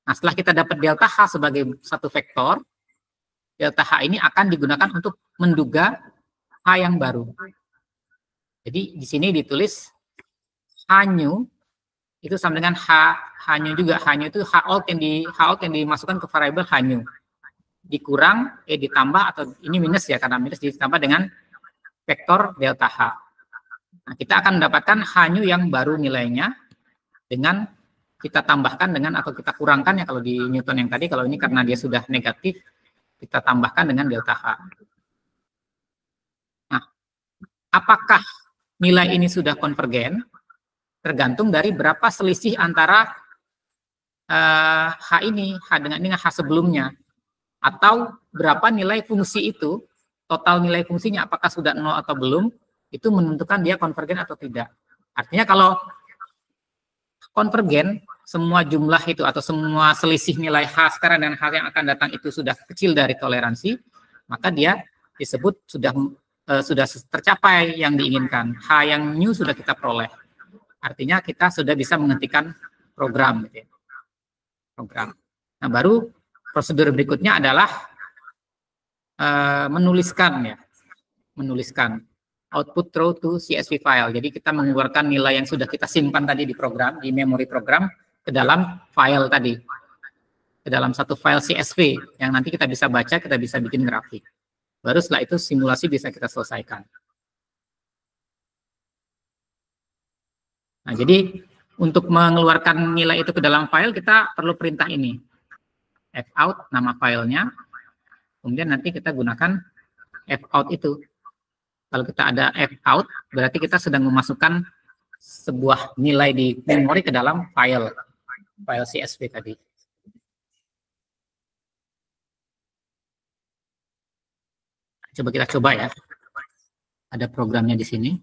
Nah, setelah kita dapat delta H sebagai satu vektor, delta H ini akan digunakan untuk menduga H yang baru. Jadi di sini ditulis H new itu sama dengan H new juga. H new itu H out yang dimasukkan ke variabel H new. Dikurang, ditambah, atau ini minus ya, karena minus ditambah dengan vektor delta H. Nah, kita akan mendapatkan H new yang baru nilainya dengan kita tambahkan dengan atau kita kurangkan ya kalau di Newton yang tadi, kalau ini karena dia sudah negatif, kita tambahkan dengan delta H. Nah, apakah nilai ini sudah konvergen? Tergantung dari berapa selisih antara H ini, dengan H sebelumnya. Atau berapa nilai fungsi itu, total nilai fungsinya, apakah sudah 0 atau belum, itu menentukan dia konvergen atau tidak. Artinya kalau konvergen, semua jumlah itu atau semua selisih nilai H sekarang dan H yang akan datang itu sudah kecil dari toleransi, maka dia disebut sudah tercapai yang diinginkan. H yang new sudah kita peroleh. Artinya kita sudah bisa menghentikan program. Gitu ya. Program. Nah, baru prosedur berikutnya adalah menuliskan output throw to CSV file. Jadi kita mengeluarkan nilai yang sudah kita simpan tadi di program, di memori program, ke dalam file tadi, ke dalam satu file CSV yang nanti kita bisa baca, kita bisa bikin grafik. Baru setelah itu simulasi bisa kita selesaikan. Nah, jadi untuk mengeluarkan nilai itu ke dalam file kita perlu perintah ini. Fout nama filenya, kemudian nanti kita gunakan fout itu. Kalau kita ada fout, berarti kita sedang memasukkan sebuah nilai di memori ke dalam file CSV tadi. Coba kita coba ya. Ada programnya di sini.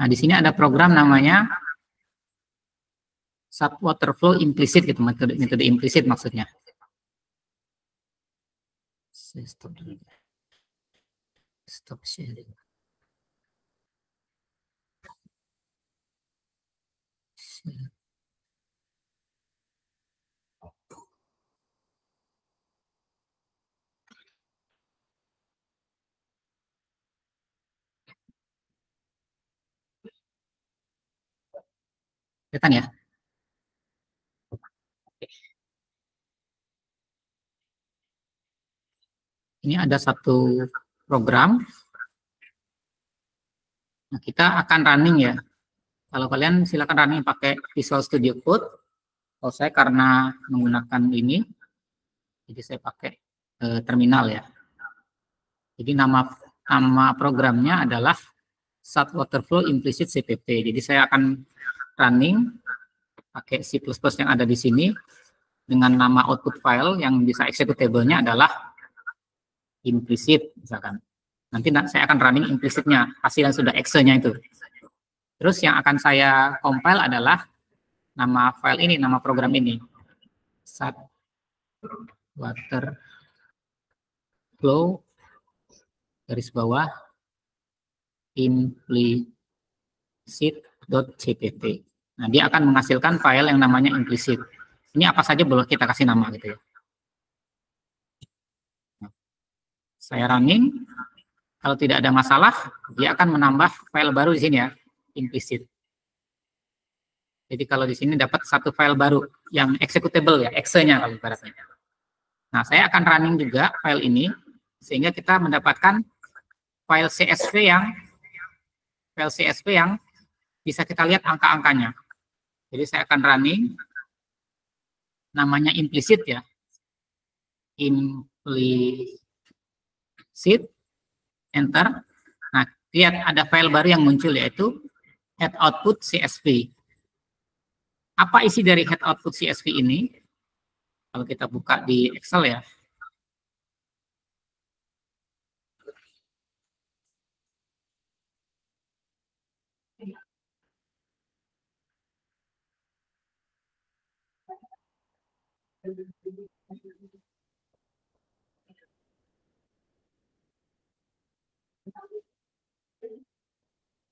Nah, di sini ada program namanya subwater flow implicit gitu, metode implicit maksudnya. Stop sharing. Kelihatan ya? Ini ada satu program. Nah, kita akan running ya. Kalau kalian silakan running pakai Visual Studio Code. Kalau saya karena menggunakan ini, jadi saya pakai terminal ya. Jadi nama programnya adalah subwaterflow implicit CPP. Jadi saya akan running pakai C++ yang ada di sini dengan nama output file yang bisa executable-nya adalah implicit misalkan. Nanti saya akan running implicitnya, hasil yang sudah exe-nya itu. Terus yang akan saya compile adalah nama file ini, nama program ini. Subwaterflow garis bawah implicit.cpp. Nah, dia akan menghasilkan file yang namanya implicit. Ini apa saja boleh kita kasih nama gitu ya. Saya running, kalau tidak ada masalah, dia akan menambah file baru di sini ya, implicit. Jadi kalau di sini dapat satu file baru yang executable ya, exe-nya kalau ibaratnya. Nah, saya akan running juga file ini sehingga kita mendapatkan file CSV yang bisa kita lihat angka-angkanya. Jadi saya akan running, namanya implicit ya, implicit, enter. Nah, lihat ada file baru yang muncul yaitu head output CSV. Apa isi dari head output CSV ini? Kalau kita buka di Excel ya.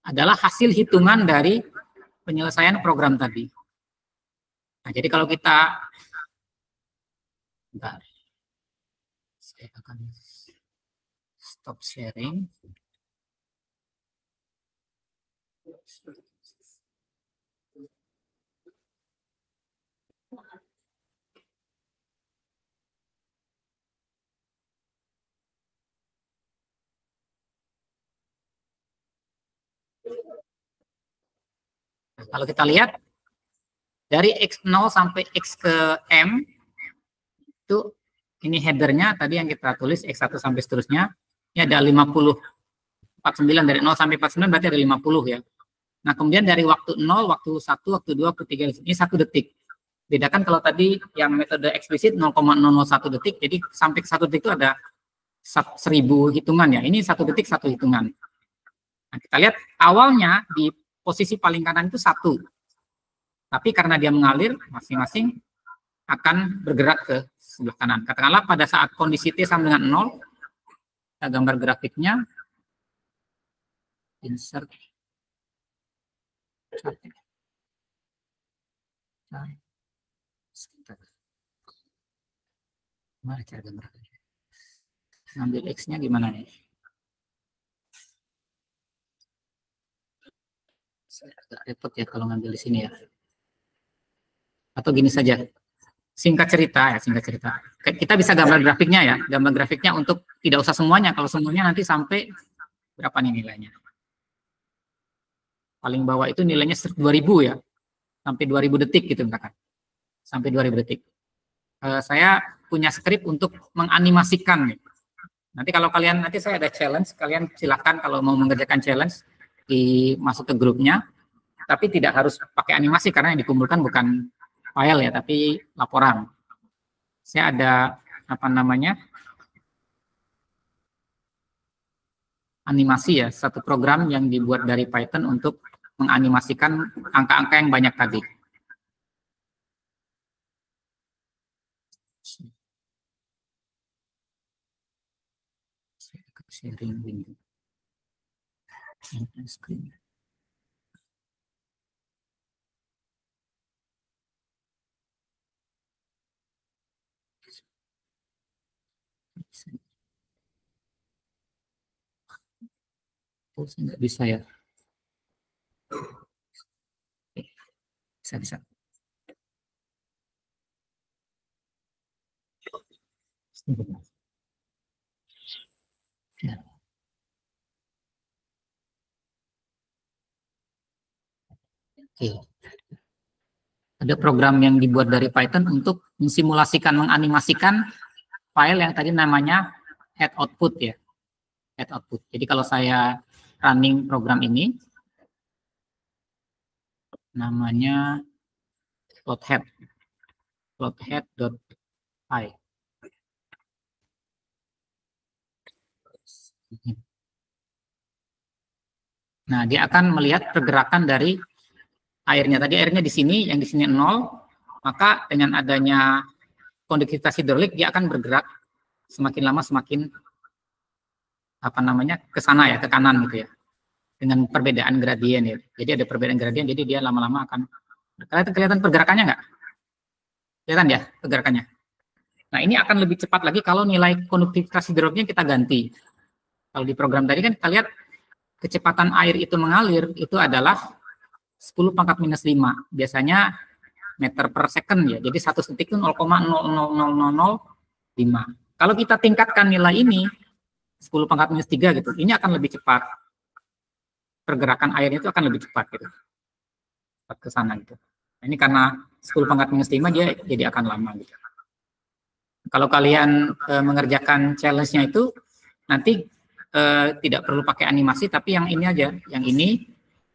Adalah hasil hitungan dari penyelesaian program tadi. Nah, jadi kalau kita, bentar, saya akan stop sharing. Nah, kalau kita lihat dari X0 sampai X ke M itu ini headernya tadi yang kita tulis X1 sampai seterusnya. Ini ada 50, 49 dari 0 sampai 49 berarti ada 50 ya. Nah, kemudian dari waktu 0, waktu 1, waktu 2, waktu 3 ini 1 detik. Bedakan kalau tadi yang metode eksplisit 0,001 detik, jadi sampai ke 1 detik itu ada 1000 hitungan ya. Ini 1 detik 1 hitungan. Nah, kita lihat awalnya di posisi paling kanan itu 1. Tapi karena dia mengalir, masing-masing akan bergerak ke sebelah kanan. Katakanlah pada saat kondisi T sama dengan 0, kita gambar grafiknya, insert, Mari cara gambar. Ngambil X-nya gimana nih? Agak repot ya kalau ngambil di sini ya. Atau gini saja, singkat cerita. Kita bisa gambar grafiknya ya, gambar grafiknya untuk tidak usah semuanya. Kalau semuanya nanti sampai berapa nih nilainya? Paling bawah itu nilainya 2000 ya, sampai 2000 detik gitu misalkan, sampai 2000 detik. Saya punya skrip untuk menganimasikan. Gitu. Nanti kalau kalian, nanti saya ada challenge, kalian silahkan kalau mau mengerjakan challenge, masuk ke grupnya, tapi tidak harus pakai animasi karena yang dikumpulkan bukan file ya, tapi laporan. Saya ada animasi ya, satu program yang dibuat dari Python untuk menganimasikan angka-angka yang banyak tadi. Sharing window. Screen. Oh, nggak bisa ya. Bisa. Ya. Oke. Ada program yang dibuat dari Python untuk mensimulasikan, menganimasikan file yang tadi namanya head output ya. Head output. Jadi kalau saya running program ini, namanya plothead.py. Nah, dia akan melihat pergerakan dari airnya. Tadi airnya di sini, yang di sini 0, maka dengan adanya konduksivitas hidrolik dia akan bergerak semakin lama semakin ke sana ya, ke kanan gitu ya. Dengan perbedaan gradien ya. Jadi ada perbedaan gradien, jadi dia lama-lama akan kelihatan pergerakannya nggak? Kelihatan ya pergerakannya. Nah, ini akan lebih cepat lagi kalau nilai konduktivitas hidroliknya kita ganti. Kalau di program tadi kan kita lihat kecepatan air itu mengalir itu adalah 10 pangkat minus 5. Biasanya meter per second ya. Jadi 1 detik itu 0,00005. Kalau kita tingkatkan nilai ini 10 pangkat minus 3 gitu, ini akan lebih cepat. Pergerakan airnya itu akan lebih cepat gitu. Cepat ke sana gitu. Nah, ini karena 10 pangkat minus 5 dia jadi akan lama gitu. Kalau kalian mengerjakan challenge-nya itu nanti tidak perlu pakai animasi, tapi yang ini aja, yang ini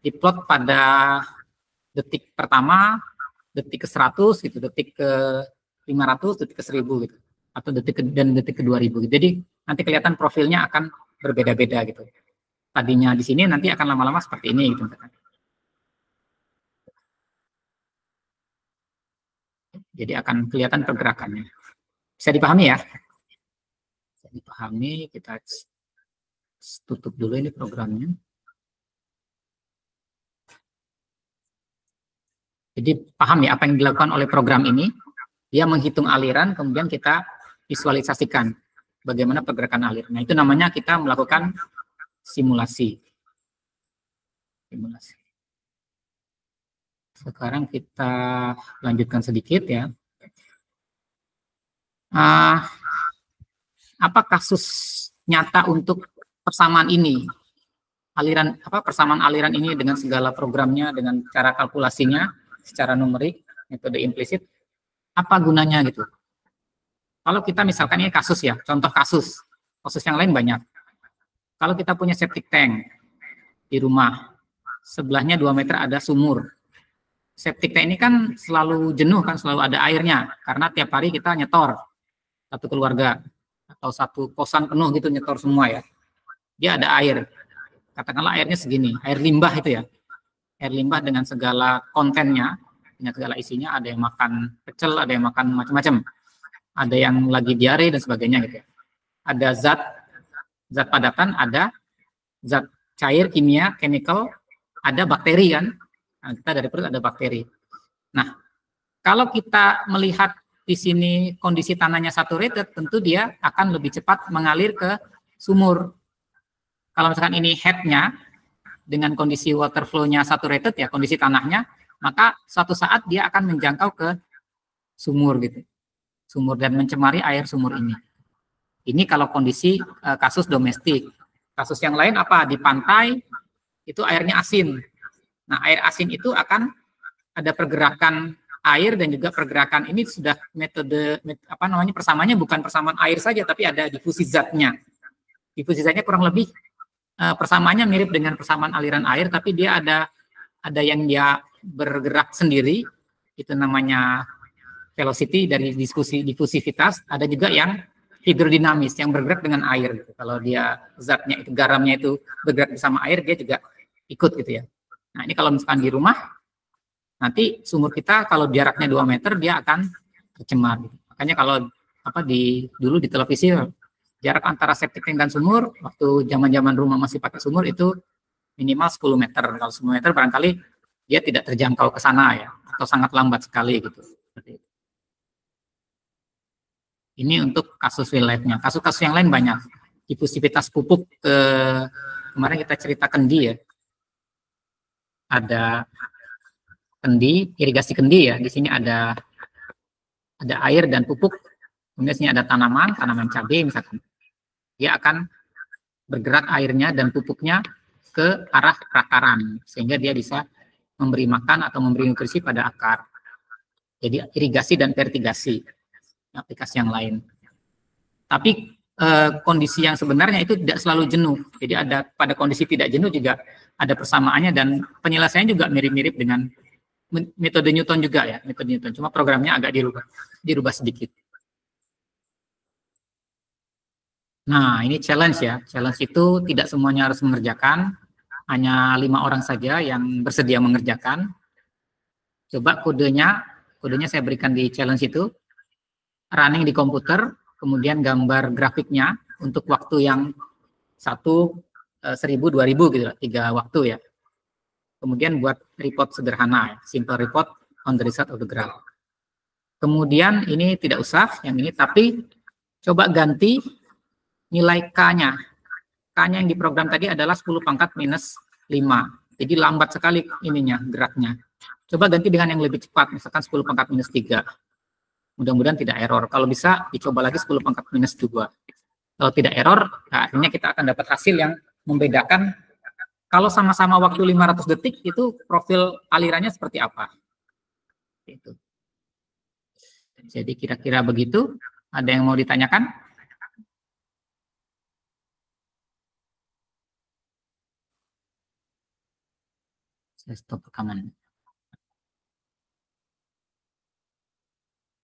diplot pada detik pertama, detik ke 100 gitu, detik ke 500, detik ke 1000 gitu, atau detik dan detik ke 2000 gitu. Jadi nanti kelihatan profilnya akan berbeda-beda gitu. Tadinya di sini, nanti akan lama-lama seperti ini gitu. Jadi akan kelihatan pergerakannya. Bisa dipahami ya? Bisa dipahami, kita tutup dulu ini programnya. Jadi paham ya apa yang dilakukan oleh program ini? Dia menghitung aliran, kemudian kita visualisasikan bagaimana pergerakan aliran. Nah, itu namanya kita melakukan simulasi. Sekarang kita lanjutkan sedikit ya. Apa kasus nyata untuk persamaan ini? Persamaan aliran ini dengan segala programnya, dengan cara kalkulasinya, secara numerik, metode implisit, apa gunanya gitu? Kalau kita misalkan ini kasus ya, contoh kasus yang lain banyak. Kalau kita punya septic tank di rumah, sebelahnya 2 meter ada sumur. Septic tank ini kan selalu jenuh kan, selalu ada airnya, karena tiap hari kita nyetor, satu keluarga, atau satu kosan penuh gitu nyetor semua ya. Dia ada air, katakanlah airnya segini, air limbah itu ya. Air limbah dengan segala kontennya, dengan segala isinya, ada yang makan pecel, ada yang makan macam-macam, ada yang lagi diare dan sebagainya gitu ya. Ada zat padatan, ada zat cair, kimia, chemical, ada bakteri kan. Nah, kita dari perut ada bakteri. Nah, kalau kita melihat di sini kondisi tanahnya saturated, tentu dia akan lebih cepat mengalir ke sumur. Kalau misalkan ini head-nya, dengan kondisi water flow-nya saturated ya, kondisi tanahnya, maka suatu saat dia akan menjangkau ke sumur gitu. Sumur dan mencemari air sumur ini. Ini kalau kondisi kasus domestik. Kasus yang lain apa? Di pantai itu airnya asin. Nah, air asin itu akan ada pergerakan air dan juga pergerakan ini sudah persamaannya bukan persamaan air saja, tapi ada difusi zatnya. Difusi zatnya kurang lebih persamaannya mirip dengan persamaan aliran air, tapi dia ada yang dia bergerak sendiri, itu namanya velocity dari difusivitas. Ada juga yang hidrodinamis, yang bergerak dengan air gitu. Kalau dia zatnya itu, garamnya itu bergerak bersama air, dia juga ikut gitu ya. Nah, ini kalau misalkan di rumah, nanti sumur kita kalau jaraknya 2 meter dia akan tercemar gitu. Makanya kalau dulu di televisi, jarak antara septic tank dan sumur, waktu zaman-zaman rumah masih pakai sumur, itu minimal 10 meter. Kalau 10 meter barangkali dia tidak terjangkau ke sana ya, atau sangat lambat sekali gitu. Ini untuk kasus real life-nya. Kasus-kasus yang lain banyak. Difusivitas pupuk, kemarin kita cerita kendi ya. Ada kendi, irigasi kendi ya. Di sini ada air dan pupuk. Kemudian di sini ada tanaman cabai misalkan. Dia akan bergerak airnya dan pupuknya ke arah akarang, sehingga dia bisa memberi makan atau memberi nutrisi pada akar. Jadi irigasi dan vertigasi, aplikasi yang lain. Tapi kondisi yang sebenarnya itu tidak selalu jenuh. Jadi ada pada kondisi tidak jenuh juga ada persamaannya, dan penyelesaiannya juga mirip-mirip dengan metode Newton juga ya, metode Newton. Cuma programnya agak dirubah sedikit. Nah, ini challenge ya. Challenge itu tidak semuanya harus mengerjakan, hanya 5 orang saja yang bersedia mengerjakan. Coba kodenya saya berikan di challenge itu. Running di komputer, kemudian gambar grafiknya untuk waktu yang 1, 1000, 2000 gitu, 3 waktu ya. Kemudian buat report sederhana, simple report on the result of the graph. Kemudian ini tidak usah yang ini, tapi coba ganti nilai K-nya. K-nya yang diprogram tadi adalah 10 pangkat minus 5. Jadi lambat sekali ininya, geraknya. Coba ganti dengan yang lebih cepat, misalkan 10 pangkat minus 3. Mudah-mudahan tidak error. Kalau bisa, dicoba lagi 10 pangkat minus 2. Kalau tidak error, nah akhirnya kita akan dapat hasil yang membedakan kalau sama-sama waktu 500 detik, itu profil alirannya seperti apa. Itu. Jadi kira-kira begitu. Ada yang mau ditanyakan? Saya stop rekaman.